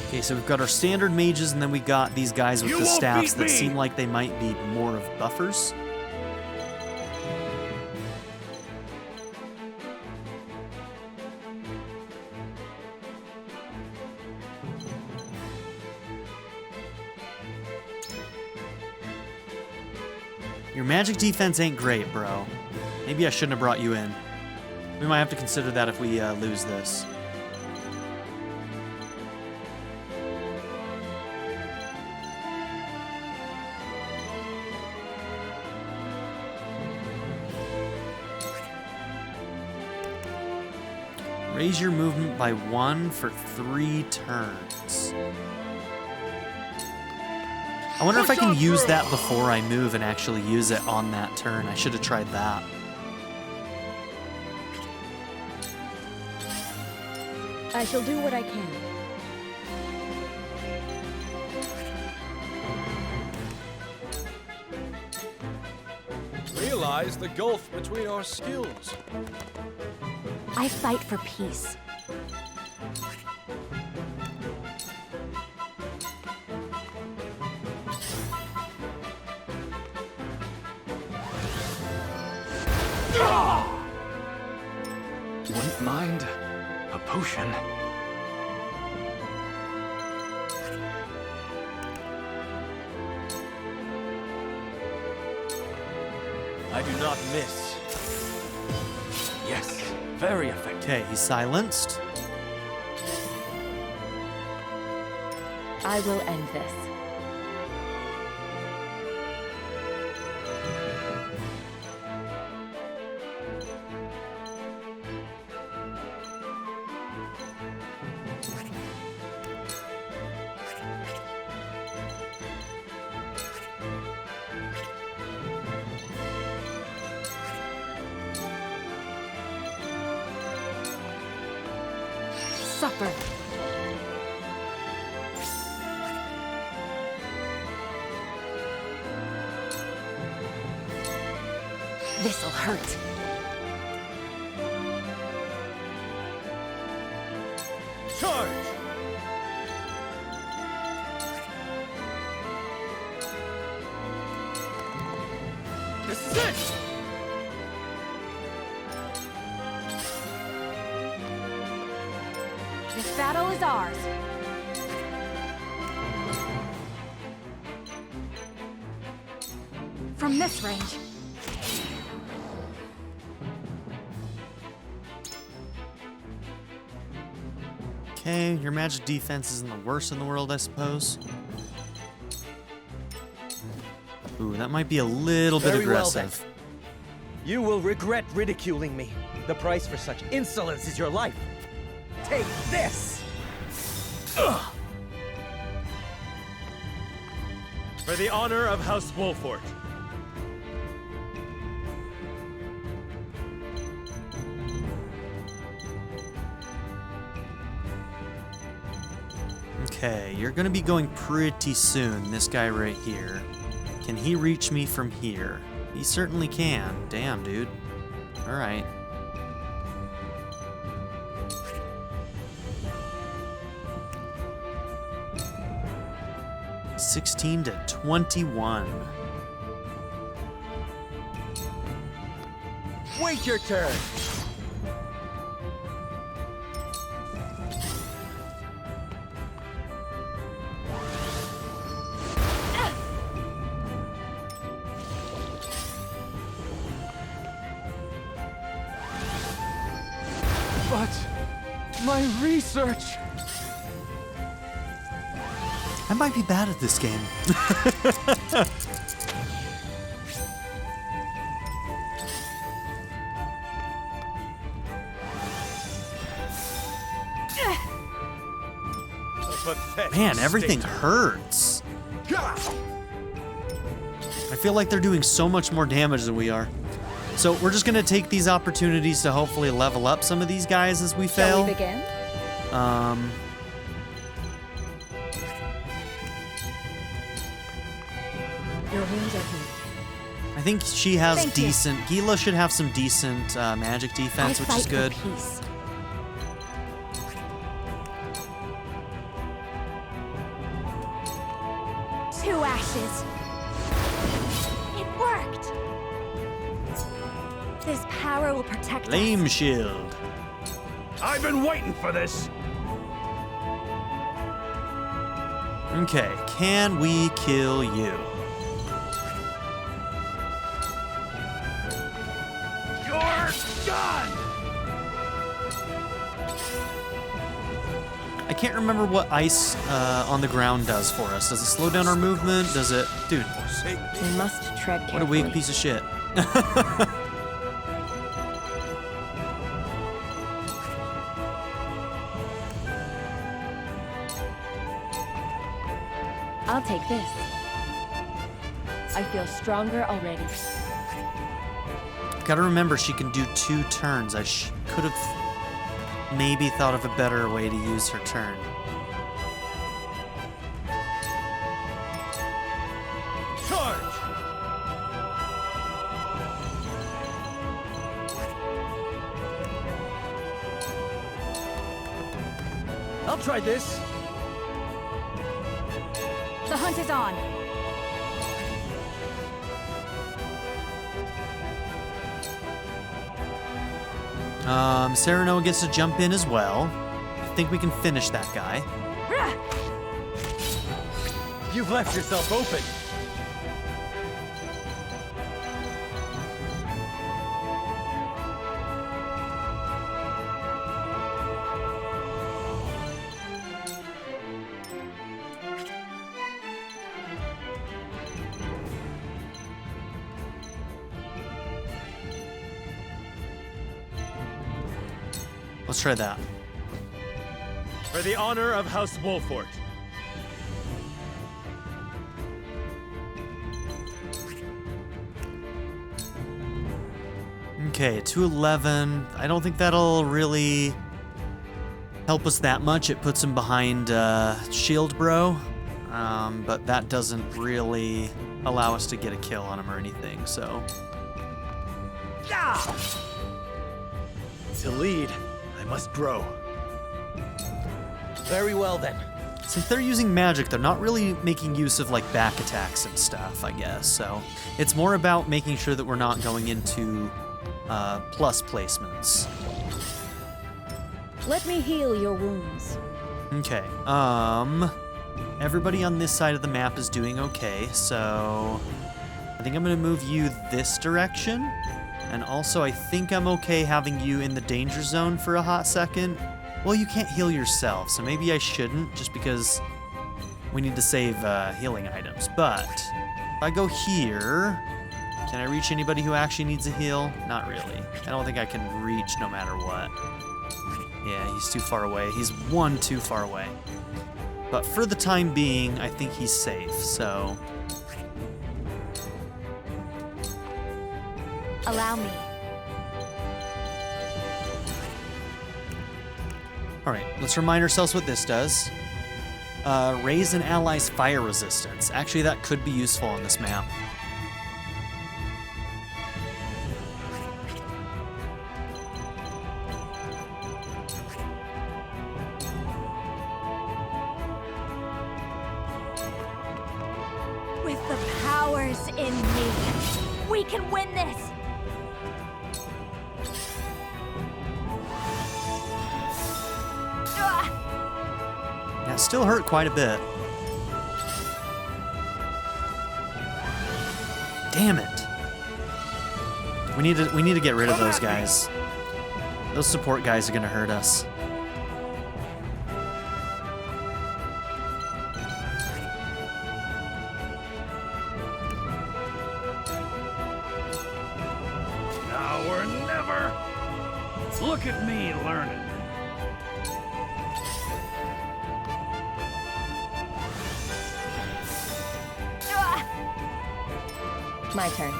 Okay, so we've got our standard mages, and then we got these guys with the staffs that seem like they might be more of buffers. Your magic defense ain't great, bro. Maybe I shouldn't have brought you in. We might have to consider that if we lose this. Raise your movement by 1 for 3 turns. I wonder if I can use that before I move and actually use it on that turn. I should have tried that. I shall do what I can. Realize the gulf between our skills. I fight for peace. Wouldn't mind a potion. I do not miss. Yes, very effective. Okay, he's silenced. I will end this. Suffer. This'll hurt. Charge! This is it! This battle is ours. From this range. Okay, your magic defense isn't the worst in the world, I suppose. Ooh, that might be a little bit Very well, aggressive. then. You will regret ridiculing me. The price for such insolence is your life. Take this! Ugh. For the honor of House Wolford. Okay, you're gonna be going pretty soon, this guy right here. Can he reach me from here? He certainly can. Damn, dude. Alright. $16 to 21. Wait your turn! But my research. I might be bad at this game. Man, everything hurts. I feel like they're doing so much more damage than we are. So we're just gonna take these opportunities to hopefully level up some of these guys as we fail. Shall we begin? Your wounds are healed. I think she has Thank you. decent. Gila should have some decent magic defense, which is good. Peace. Two ashes. It worked. This power will protect us. Flame shield. I've been waiting for this. Okay, can we kill you? You're done. I can't remember what ice on the ground does for us. Does it slow down our movement? Does it... Dude, We must tread carefully. what a weak piece of shit. I'll take this. I feel stronger already. Gotta remember, she can do 2 turns. I could have... maybe thought of a better way to use her turn. Charge! I'll try this. The hunt is on. Serenoa gets to jump in as well. I think we can finish that guy. You've left yourself open. Let's try that. For the honor of House Wolfort. Okay, 211. I don't think that'll really help us that much. It puts him behind Shield Bro, but that doesn't really allow us to get a kill on him or anything, so. To lead, I must grow. Very well then. Since they're using magic, they're not really making use of like back attacks and stuff, I guess. So it's more about making sure that we're not going into plus placements. Let me heal your wounds. Okay. Everybody on this side of the map is doing okay, so I think I'm gonna move you this direction. And also, I think I'm okay having you in the danger zone for a hot second. Well, you can't heal yourself, so maybe I shouldn't, just because we need to save healing items. But if I go here, can I reach anybody who actually needs a heal? Not really. I don't think I can reach no matter what. Yeah, he's too far away. He's one too far away. But for the time being, I think he's safe, so... Allow me. Alright, let's remind ourselves what this does. Raise an ally's fire resistance. Actually, that could be useful on this map. With the powers in me, we can win this! That still hurt quite a bit. Damn it. We need to get rid of those guys. Those support guys are gonna hurt us. Now or never. Look at me learning. My turn.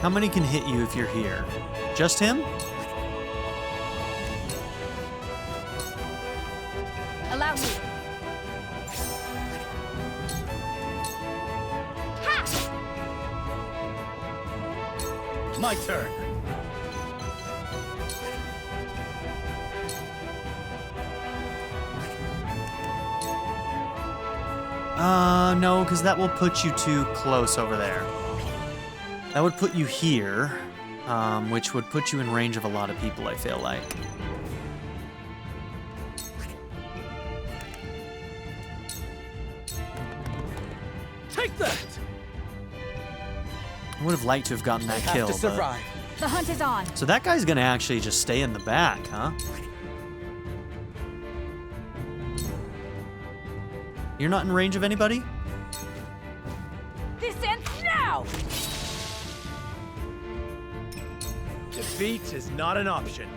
How many can hit you if you're here? Just him? Allow me. My turn. No, because that will put you too close over there. That would put you here, which would put you in range of a lot of people, I feel like. Take that! I would have liked to have gotten that kill. Have to survive. The hunt is on. So that guy's gonna actually just stay in the back, huh? You're not in range of anybody? This ends now! Defeat is not an option.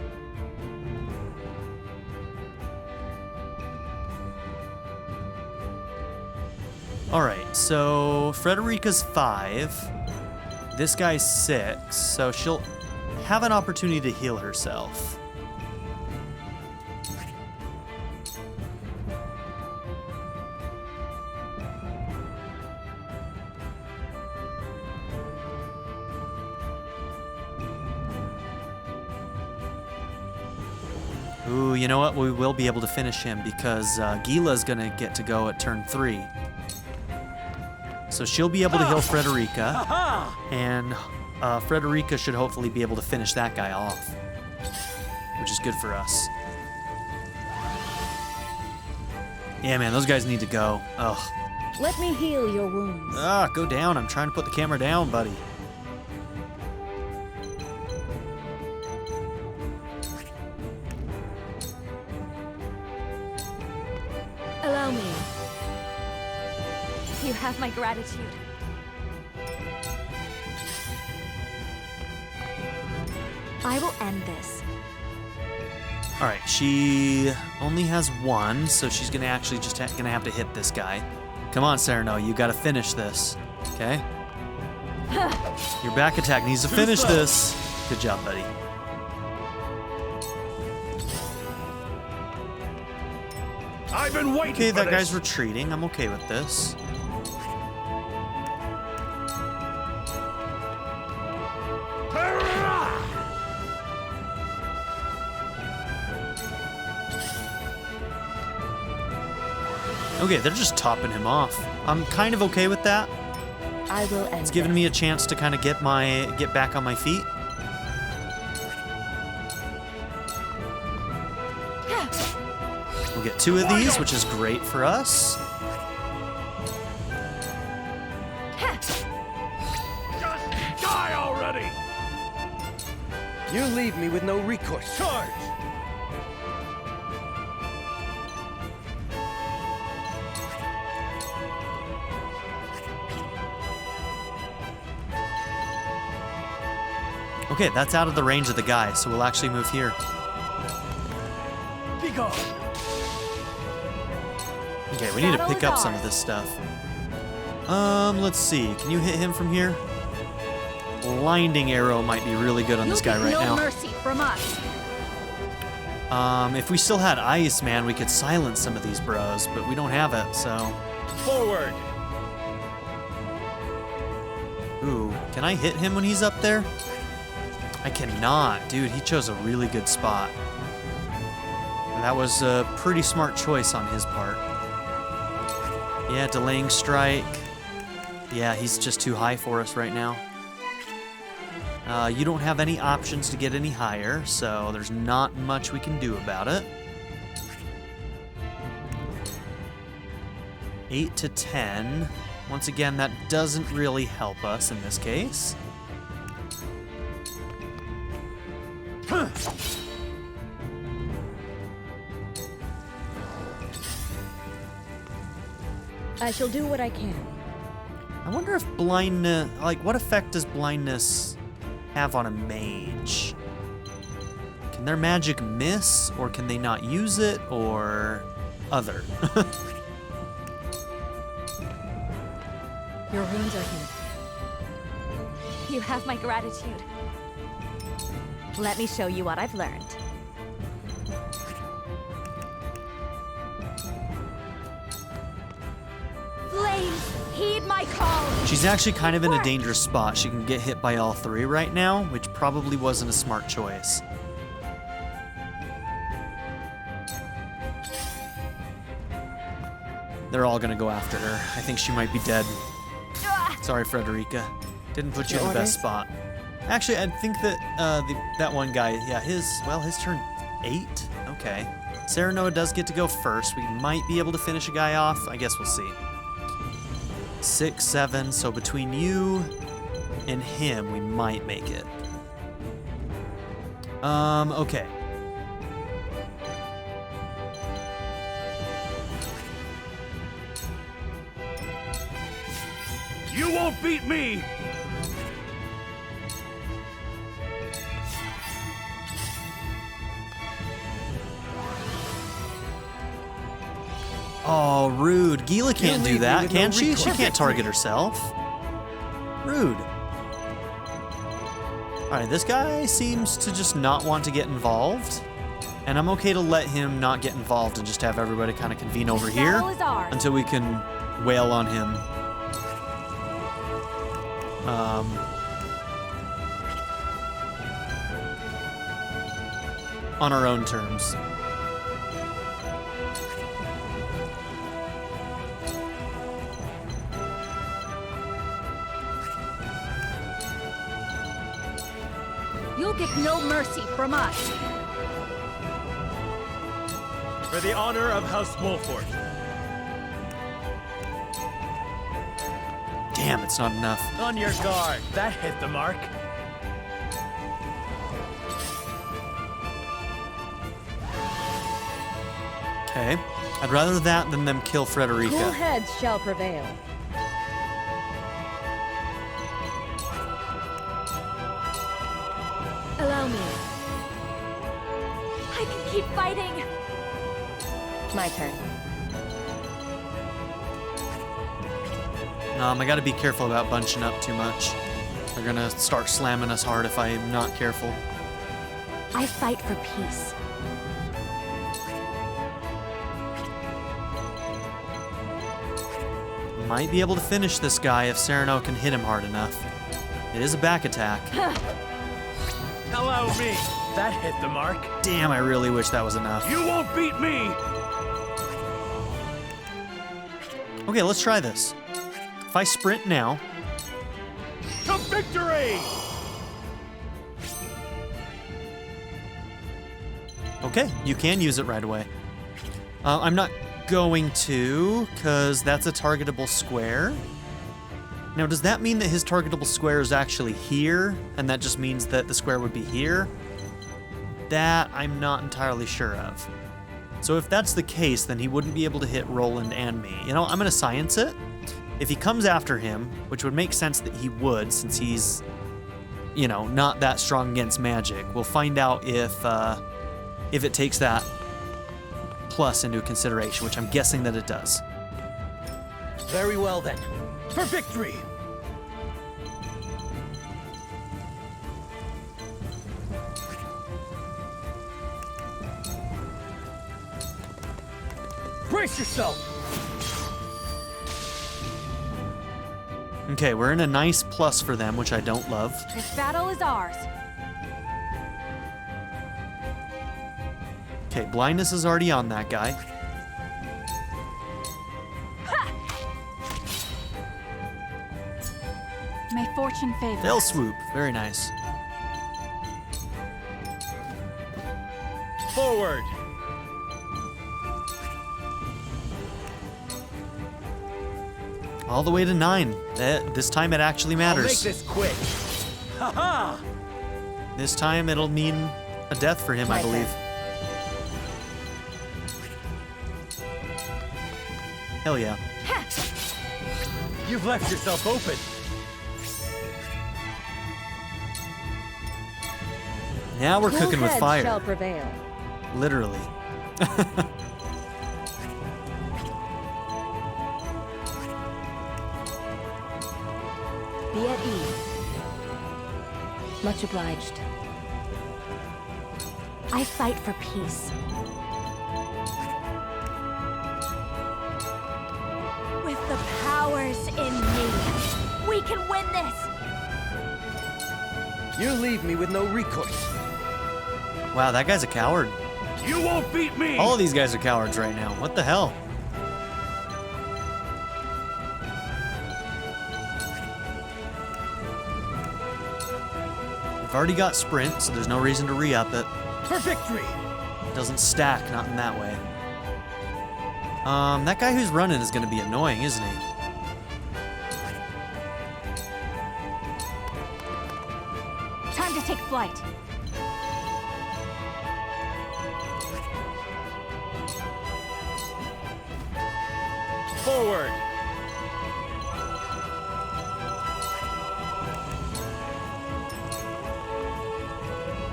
Alright, so Frederica's 5. This guy's 6, so she'll have an opportunity to heal herself. Ooh, you know what? We will be able to finish him because Gila's gonna get to go at turn 3. So she'll be able to heal Frederica, and Frederica should hopefully be able to finish that guy off, which is good for us. Yeah, man, those guys need to go. Ugh. Let me heal your wounds. Go down. I'm trying to put the camera down, buddy. Allow me. You have my gratitude. I will end this. All right, she only has 1, so she's gonna actually just gonna have to hit this guy. Come on, Serenoa, you gotta finish this, okay? Your back attack needs to finish this. Good job, buddy. I've been waiting Okay, for that this. guy's retreating. I'm okay with this. Okay, they're just topping him off. I'm kind of okay with that. I will end It's giving me a chance to kind of get back on my feet. We'll get 2 of these, which is great for us. Just die already! You leave me with no recourse. Charge! Okay, that's out of the range of the guy, so we'll actually move here. Be gone! Okay, we need to pick up some of this stuff. Let's see. Can you hit him from here? Blinding arrow might be really good on this guy right now. Mercy from us. If we still had ice, man, we could silence some of these bros, but we don't have it, so. Forward! Ooh, can I hit him when he's up there? I cannot. Dude, he chose a really good spot. And that was a pretty smart choice on his part. Yeah, delaying strike. Yeah, he's just too high for us right now. You don't have any options to get any higher, so there's not much we can do about it. 8 to 10. Once again, that doesn't really help us in this case. I shall do what I can. I wonder if blindness, like, what effect does blindness have on a mage? Can their magic miss, or can they not use it, or other? Your wounds are healed. You have my gratitude. Let me show you what I've learned. Flames, heed my call! She's actually kind of in a dangerous spot. She can get hit by all 3 right now, which probably wasn't a smart choice. They're all gonna go after her. I think she might be dead. Sorry, Frederica. Didn't put you in the best spot. Actually, I think that that one guy, yeah, his turn 8? Okay. Serenoa does get to go first. We might be able to finish a guy off. I guess we'll see. 6, 7, so between you and him, we might make it. Okay. You won't beat me! Oh, rude. Gila can't do that, can she? She can't target herself. Rude. Alright, this guy seems to just not want to get involved. And I'm okay to let him not get involved and just have everybody kind of convene over here until we can wail on him. On our own terms. You'll get no mercy from us. For the honor of House Wolford. Damn, it's not enough. On your guard. That hit the mark. Okay. I'd rather that than them kill Frederica. Cool heads shall prevail. Allow me. I can keep fighting. My turn. I gotta be careful about bunching up too much. They're gonna start slamming us hard if I'm not careful. I fight for peace. Might be able to finish this guy if Serenoa can hit him hard enough. It is a back attack. Allow me. That hit the mark. Damn, I really wish that was enough. You won't beat me. Okay, let's try this. If I sprint now... To victory! Okay, you can use it right away. I'm not going to, because that's a targetable square. Now, does that mean that his targetable square is actually here, and that just means that the square would be here? That I'm not entirely sure of. So if that's the case, then he wouldn't be able to hit Roland and me. You know, I'm going to science it. If he comes after him, which would make sense that he would, since he's, you know, not that strong against magic, we'll find out if it takes that plus into consideration, which I'm guessing that it does. Very well then. For victory! Brace yourself! Okay, we're in a nice plus for them, which I don't love. This battle is ours. Okay, blindness is already on that guy. May fortune favor. They'll swoop. Very nice. Forward. All the way to 9. This time it actually matters. I'll make this quick. Ha-ha! This time it'll mean a death for him, I believe. Hell yeah. You've left yourself open. Now we're cooking with fire. Shall prevail. Literally. Be at ease. Much obliged. I fight for peace. With the powers in me, we can win this! You leave me with no recourse. Wow, that guy's a coward. You won't beat me! All of these guys are cowards right now. What the hell? We've already got sprint, so there's no reason to re-up it. For victory! It doesn't stack, not in that way. That guy who's running is going to be annoying, isn't he? Time to take flight. Forward.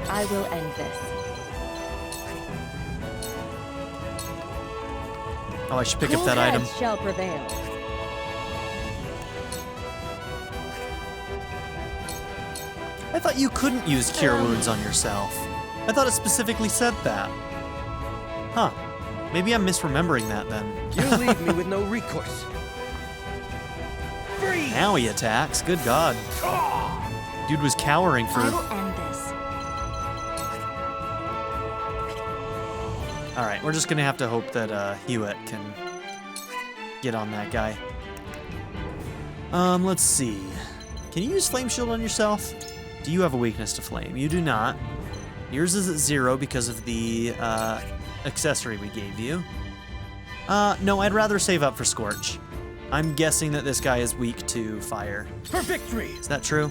I will end this. Oh, I should pick up Cool that item. heads shall prevail. I thought you couldn't use Cure Wounds on yourself. I thought it specifically said that. Huh. Maybe I'm misremembering that then. You leave me with no recourse. Freeze! Now he attacks. Good God. Dude was cowering for... I will end this. Alright, we're just gonna have to hope that Hewitt can get on that guy. Let's see. Can you use Flame Shield on yourself? Do you have a weakness to flame? You do not. Yours is at 0 because of the accessory we gave you. No, I'd rather save up for Scorch. I'm guessing that this guy is weak to fire. For victory! Is that true?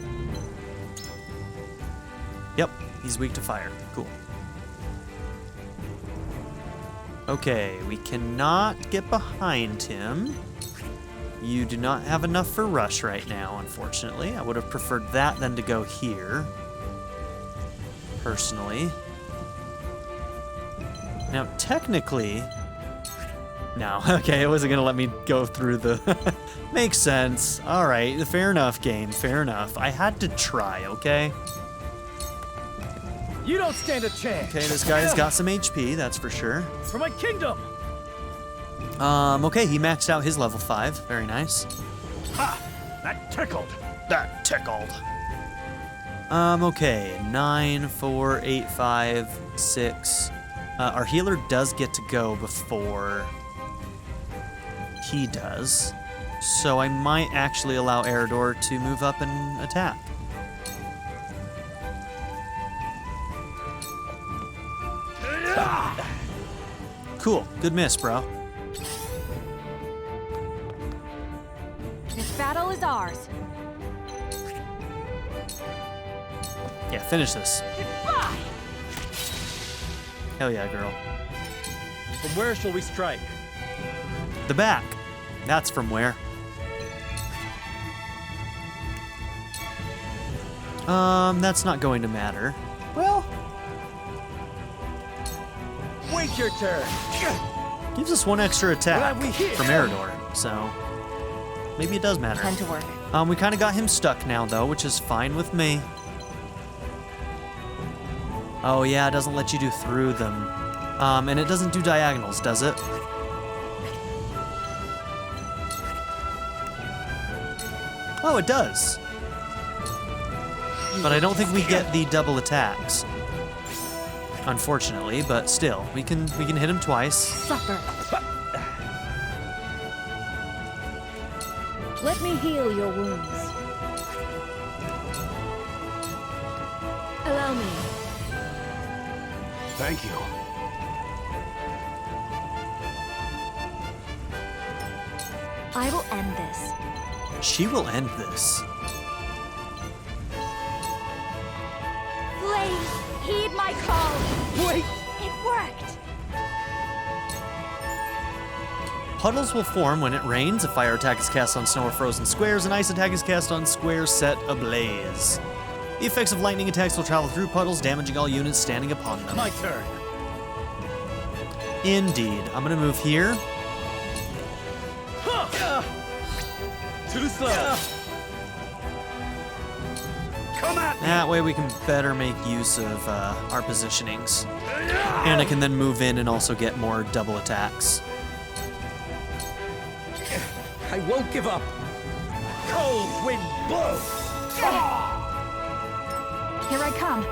Yep, he's weak to fire. Cool. Okay, we cannot get behind him. You do not have enough for rush right now, unfortunately. I would have preferred that than to go here. Personally. Now, technically... No, okay, it wasn't going to let me go through the... Makes sense. Alright, fair enough, game. Fair enough. I had to try, okay? You don't stand a chance. Okay, this guy's got some HP, that's for sure. For my kingdom. Okay, he maxed out his level 5. Very nice. Ha! That tickled. That tickled. Okay, 9, 4, 8, 5, 6. Our healer does get to go before he does. So I might actually allow Eridor to move up and attack. Cool. Good miss, bro. This battle is ours. Yeah, finish this. Goodbye. Hell yeah, girl. From where shall we strike? The back. That's from where. That's not going to matter. Well, Wait your turn. gives us 1 extra attack What have we here? from Eridor, so maybe it does matter. Time to work. We kind of got him stuck now, though, which is fine with me. Oh, yeah, it doesn't let you do through them. And it doesn't do diagonals, does it? Oh, it does. But I don't think we get the double attacks. Unfortunately, but still, we can hit him twice. Suffer. Let me heal your wounds. Allow me. Thank you. I will end this. She will end this. Flames, heed my call. Wait! It worked. Puddles will form when it rains. A fire attack is cast on snow or frozen squares. An ice attack is cast on squares set ablaze. The effects of lightning attacks will travel through puddles, damaging all units standing upon them. My turn. Indeed. I'm gonna move here. Too slow. Come at me! That way we can better make use of our positionings. And I can then move in and also get more double attacks. I won't give up. Cold wind blow. Here I come.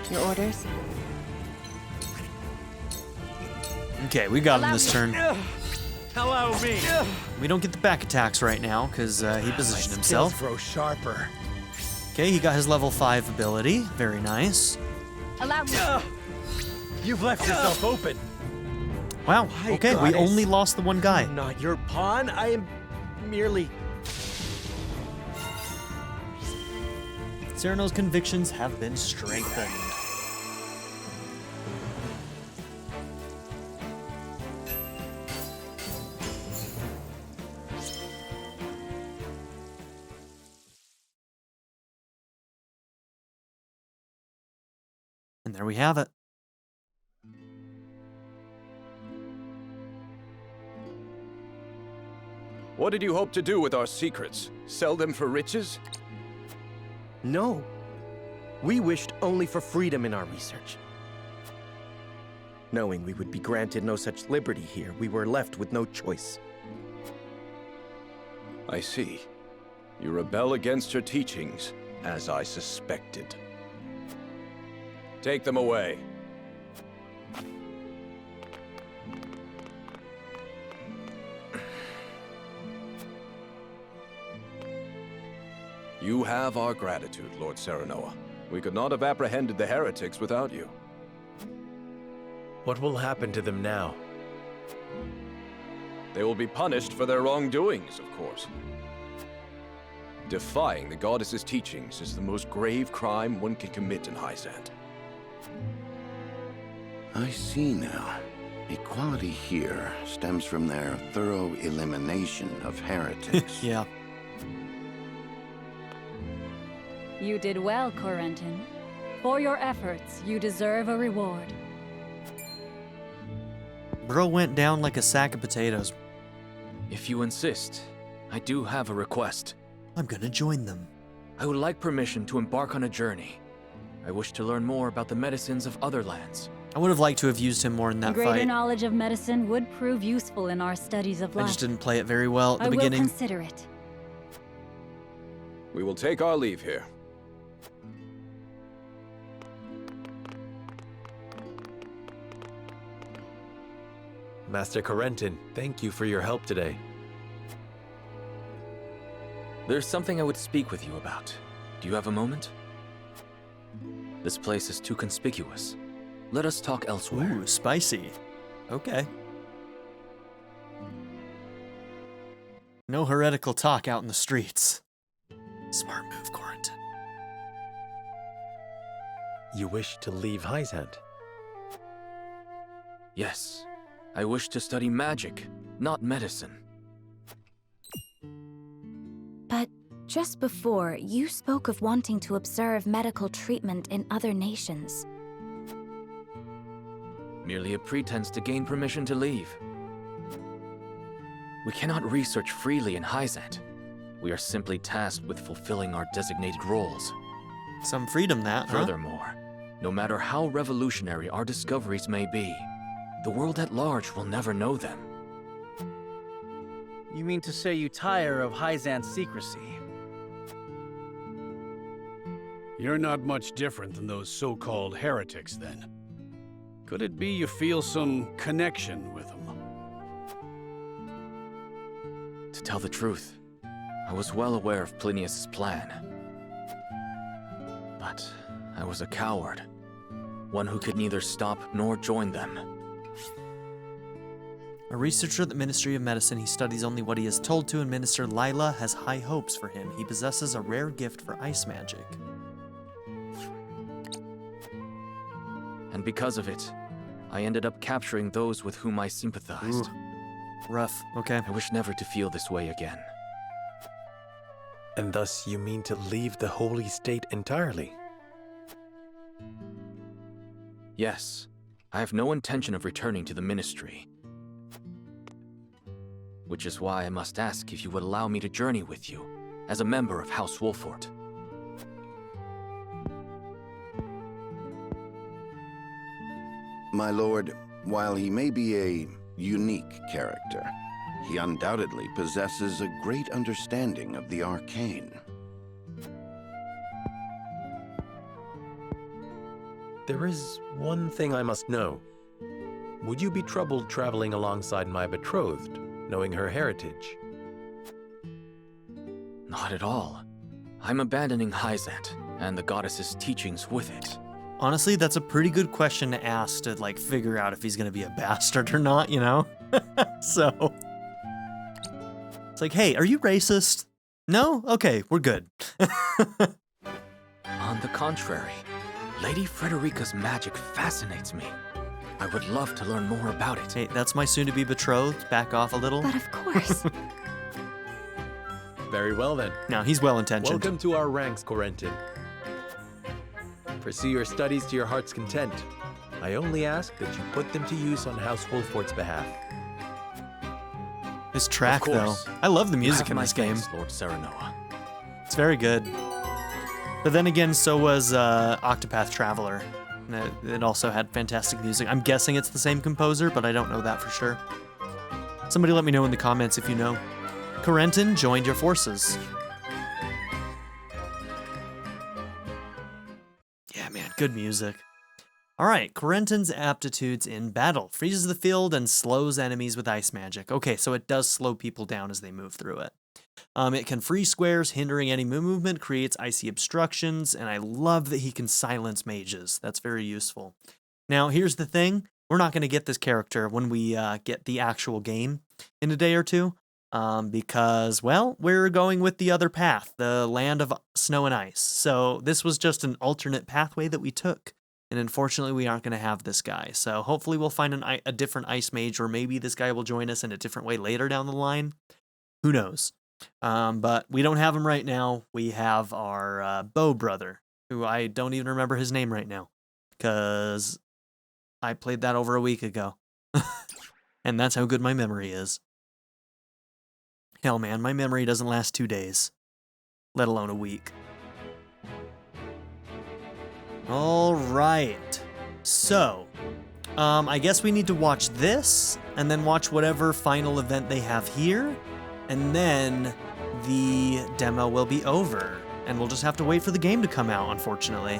Your orders? Okay, we got him this turn. Allow me. We don't get the back attacks right now because he positioned himself. Skills grow sharper. Okay, he got his level 5 ability. Very nice. Allow me. You've left yourself open. Wow, My okay, we goddess. only lost the one guy. I'm not your pawn. I am merely... Serenoa's convictions have been strengthened. And there we have it. What did you hope to do with our secrets? Sell them for riches? No. We wished only for freedom in our research. Knowing we would be granted no such liberty here, we were left with no choice. I see. You rebel against her teachings, as I suspected. Take them away. You have our gratitude, Lord Serenoa. We could not have apprehended the heretics without you. What will happen to them now? They will be punished for their wrongdoings, of course. Defying the goddess's teachings is the most grave crime one can commit in Hyzante. I see now. Equality here stems from their thorough elimination of heretics. Yeah. You did well, Corentin. For your efforts, you deserve a reward. Bro went down like a sack of potatoes. If you insist, I do have a request. I'm gonna join them. I would like permission to embark on a journey. I wish to learn more about the medicines of other lands. I would have liked to have used him more in that Greater fight. knowledge of medicine would prove useful in our studies of life. I just didn't play it very well at the beginning. I will consider it. We will take our leave here. Master Corentin, thank you for your help today. There's something I would speak with you about. Do you have a moment? This place is too conspicuous. Let us talk elsewhere. Ooh, spicy. Okay. No heretical talk out in the streets. Smart move, Corentin. You wish to leave Hyzante? Yes. I wish to study magic, not medicine. But just before, you spoke of wanting to observe medical treatment in other nations. Merely a pretense to gain permission to leave. We cannot research freely in Hyzante. We are simply tasked with fulfilling our designated roles. Some freedom, that, huh? Furthermore, no matter how revolutionary our discoveries may be, the world at large will never know them. You mean to say you tire of Hyzante's secrecy? You're not much different than those so-called heretics, then. Could it be you feel some connection with them? To tell the truth, I was well aware of Plinius' plan. But I was a coward. One who could neither stop nor join them. A researcher at the Ministry of Medicine, he studies only what he is told to, and Minister Lila has high hopes for him. He possesses a rare gift for ice magic. And because of it, I ended up capturing those with whom I sympathized. Ooh. Rough, okay. I wish never to feel this way again. And thus you mean to leave the Holy State entirely? Yes, I have no intention of returning to the Ministry. Which is why I must ask if you would allow me to journey with you, as a member of House Wolfort. My lord, while he may be a unique character, he undoubtedly possesses a great understanding of the arcane. There is one thing I must know. Would you be troubled traveling alongside my betrothed, knowing her heritage? Not at all. I'm abandoning Hyzante, and the goddess's teachings with it. Honestly, that's a pretty good question to ask to, like, figure out if he's gonna be a bastard or not, you know? So... It's like, hey, are you racist? No? Okay, we're good. On the contrary, Lady Frederica's magic fascinates me. I would love to learn more about it. Hey, that's my soon-to-be betrothed. Back off a little. But of course. Very well then. No, he's well-intentioned. Welcome to our ranks, Corentin. Pursue your studies to your heart's content. I only ask that you put them to use on House Wolfort's behalf. This track, Of though. course. I love the You music have in my this game. thanks, Lord Serenoa. It's very good. But then again, so was Octopath Traveler. It also had fantastic music. I'm guessing it's the same composer, but I don't know that for sure. Somebody let me know in the comments if you know. Corentin joined your forces. Yeah, man, good music. All right, Corentin's aptitudes in battle. Freezes the field and slows enemies with ice magic. Okay, so it does slow people down as they move through it. It can freeze squares, hindering any movement, creates icy obstructions, and I love that he can silence mages. That's very useful. Now, here's the thing. We're not going to get this character when we get the actual game in a day or two, because, well, we're going with the other path, the land of snow and ice. So this was just an alternate pathway that we took. And unfortunately, we aren't going to have this guy. So hopefully we'll find a different ice mage, or maybe this guy will join us in a different way later down the line. Who knows? But we don't have him right now. We have our bow brother, who I don't even remember his name right now, because I played that over a week ago. And that's how good my memory is. Hell, man, my memory doesn't last 2 days, let alone a week. All right, so I guess we need to watch this and then watch whatever final event they have here, and then the demo will be over and we'll just have to wait for the game to come out, unfortunately.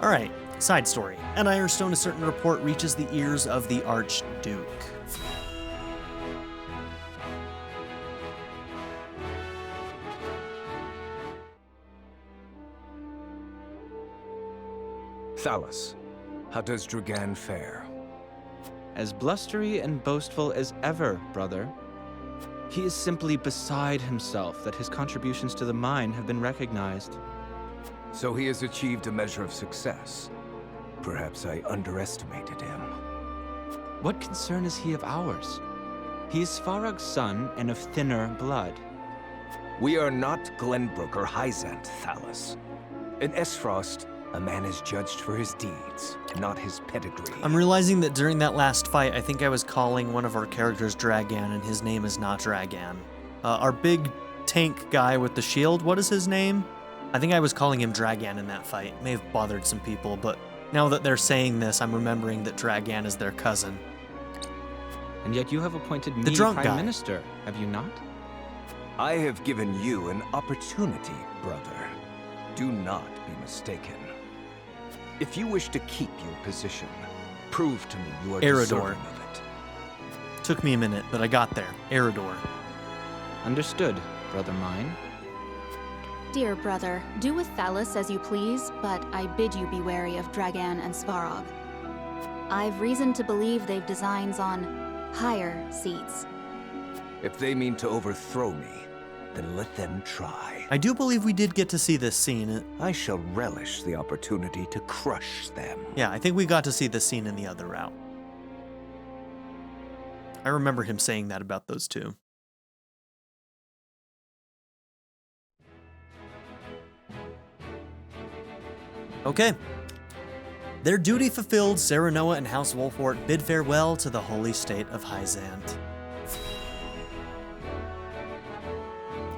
All right, side story. At Ironstone, a certain report reaches the ears of the Archduke. Thalus, how does Dragan fare? As blustery and boastful as ever, brother. He is simply beside himself that his contributions to the mine have been recognized. So he has achieved a measure of success. Perhaps I underestimated him. What concern is he of ours? He is Farag's son and of thinner blood. We are not Glenbrook or Hyzante, Thalus. In Esfrost, a man is judged for his deeds, not his pedigree. I'm realizing that during that last fight, I think I was calling one of our characters Dragan, and his name is not Dragan. Our big tank guy with the shield, what is his name? I think I was calling him Dragan in that fight. May have bothered some people, but now that they're saying this, I'm remembering that Dragan is their cousin. And yet you have appointed me The drunk Prime guy. Minister, have you not? I have given you an opportunity, brother. Do not be mistaken. If you wish to keep your position, prove to me you are Eridor. deserving of it. Took me a minute, but I got there. Eridor. Understood, brother mine. Dear brother, do with Thalus as you please, but I bid you be wary of Dragan and Svarog. I've reason to believe they've designs on higher seats. If they mean to overthrow me, then let them try. I do believe we did get to see this scene. I shall relish the opportunity to crush them. Yeah, I think we got to see this scene in the other route. I remember him saying that about those two. Okay. Their duty fulfilled, Serenoa and House Wolfort bid farewell to the holy state of Hyzante.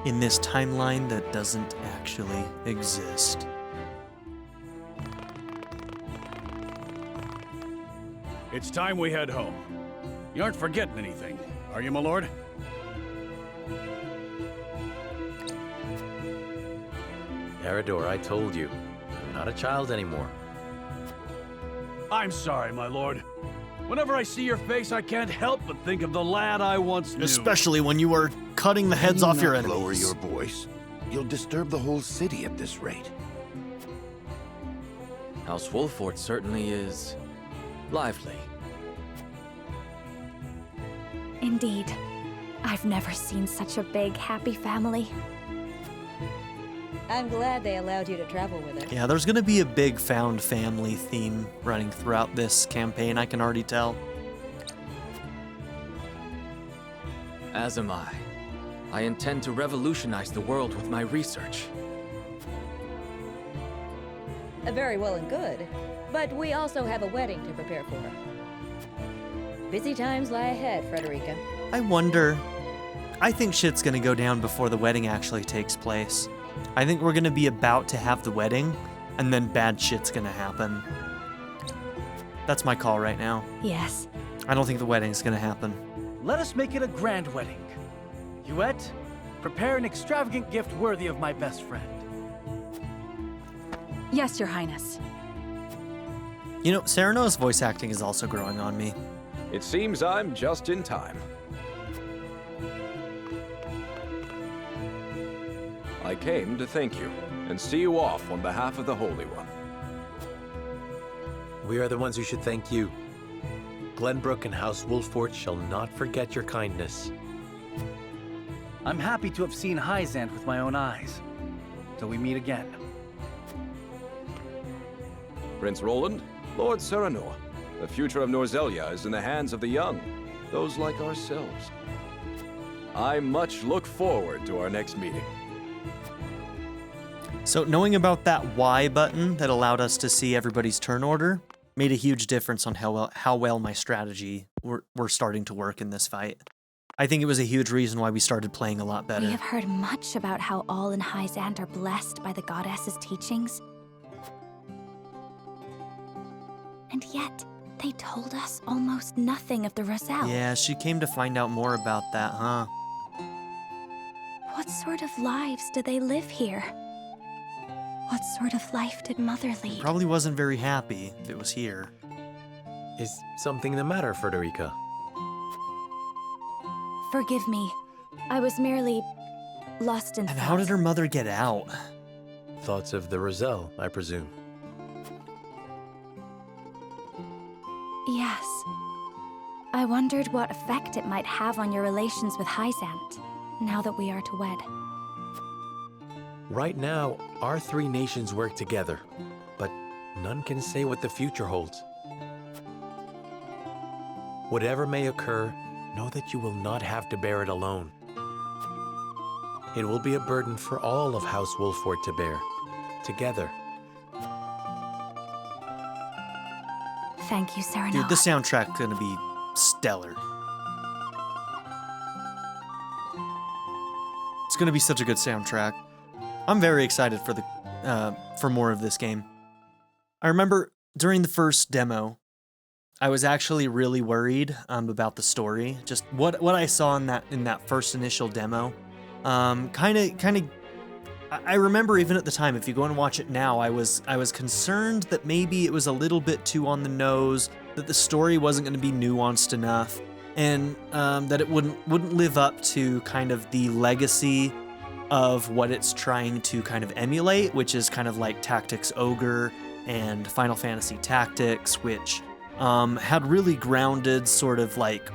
In this timeline that doesn't actually exist. It's time we head home. You aren't forgetting anything, are you, my lord? Eridor, I told you, I'm not a child anymore. I'm sorry, my lord. Whenever I see your face, I can't help but think of the lad I once knew. Especially when you were cutting the heads off your enemies. Lower your voice. You'll disturb the whole city at this rate. House Wolfort certainly is lively. Indeed. I've never seen such a big, happy family. I'm glad they allowed you to travel with it. Yeah, there's gonna be a big found family theme running throughout this campaign, I can already tell. As am I. I intend to revolutionize the world with my research. Very well and good. But we also have a wedding to prepare for. Busy times lie ahead, Frederica. I wonder... I think shit's gonna go down before the wedding actually takes place. I think we're gonna be about to have the wedding, and then bad shit's gonna happen. That's my call right now. Yes. I don't think the wedding's gonna happen. Let us make it a grand wedding. Huette, prepare an extravagant gift worthy of my best friend. Yes, Your Highness. You know, Serenoa's voice acting is also growing on me. It seems I'm just in time. I came to thank you and see you off on behalf of the Holy One. We are the ones who should thank you. Glenbrook and House Wolford shall not forget your kindness. I'm happy to have seen Hyzante with my own eyes. Till we meet again. Prince Roland, Lord Serenoa, the future of Norzelia is in the hands of the young, those like ourselves. I much look forward to our next meeting. So knowing about that Y button that allowed us to see everybody's turn order made a huge difference on how well my strategy were starting to work in this fight. I think it was a huge reason why we started playing a lot better. We have heard much about how all in Hyzante are blessed by the goddess's teachings. And yet, they told us almost nothing of the Roselle. Yeah, she came to find out more about that, huh? What sort of lives do they live here? What sort of life did Mother lead? Probably wasn't very happy if it was here. Is something the matter, Frederica? Forgive me. I was merely lost in And thought. how did her mother get out? Thoughts of the Roselle, I presume. Yes. I wondered what effect it might have on your relations with Hyzante, now that we are to wed. Right now, our three nations work together, but none can say what the future holds. Whatever may occur, know that you will not have to bear it alone. It will be a burden for all of House Wolford to bear, together. Thank you, Serenoa. Dude, the soundtrack's gonna be stellar. It's gonna be such a good soundtrack. I'm very excited for more of this game. I remember during the first demo, I was actually really worried about the story. Just what I saw in that first initial demo. I remember even at the time, if you go and watch it now, I was concerned that maybe it was a little bit too on the nose, that the story wasn't going to be nuanced enough, and that it wouldn't live up to kind of the legacy of what it's trying to kind of emulate, which is kind of like Tactics Ogre and Final Fantasy Tactics, which had really grounded sort of like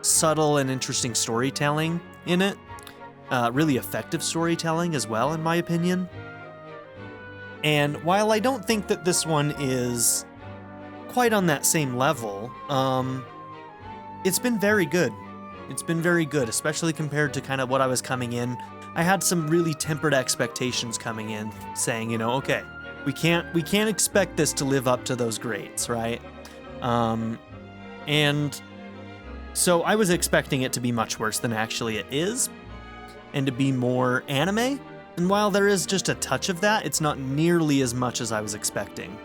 subtle and interesting storytelling in it. Really effective storytelling as well, in my opinion. And while I don't think that this one is quite on that same level, it's been very good. It's been very good, especially compared to kind of what I was coming in. I had some really tempered expectations coming in, saying, you know, okay, we can't expect this to live up to those grades, right? And so I was expecting it to be much worse than actually it is, and to be more anime. And while there is just a touch of that, it's not nearly as much as I was expecting.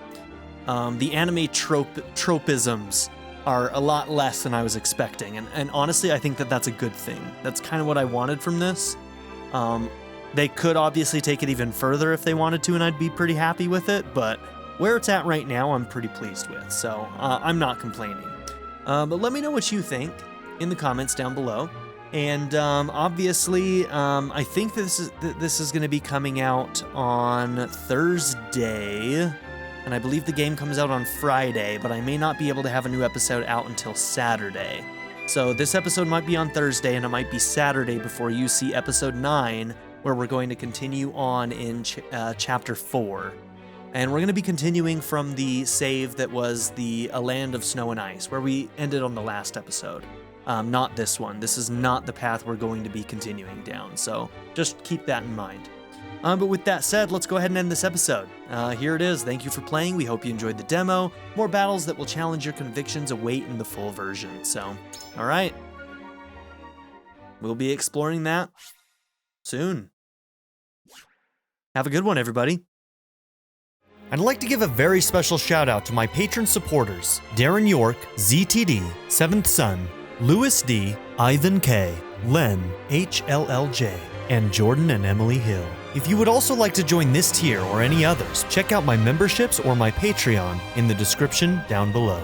The anime tropisms are a lot less than I was expecting, and honestly, I think that that's a good thing. That's kind of what I wanted from this. They could obviously take it even further if they wanted to, and I'd be pretty happy with it, but where it's at right now, I'm pretty pleased with, so I'm not complaining. But let me know what you think in the comments down below. And obviously, I think this is going to be coming out on Thursday, and I believe the game comes out on Friday, but I may not be able to have a new episode out until Saturday. So this episode might be on Thursday, and it might be Saturday before you see episode 9, where we're going to continue on in chapter 4. And we're going to be continuing from the save that was A Land of Snow and Ice, where we ended on the last episode. Not this one. This is not the path we're going to be continuing down, so just keep that in mind. But with that said, let's go ahead and end this episode. Here it is. Thank you for playing. We hope you enjoyed the demo. More battles that will challenge your convictions await in the full version. So, all right. We'll be exploring that soon. Have a good one, everybody. I'd like to give a very special shout out to my patron supporters, Darren York, ZTD, Seventh Son, Louis D, Ivan K, Len, HLLJ, and Jordan and Emily Hill. If you would also like to join this tier or any others, check out my memberships or my Patreon in the description down below.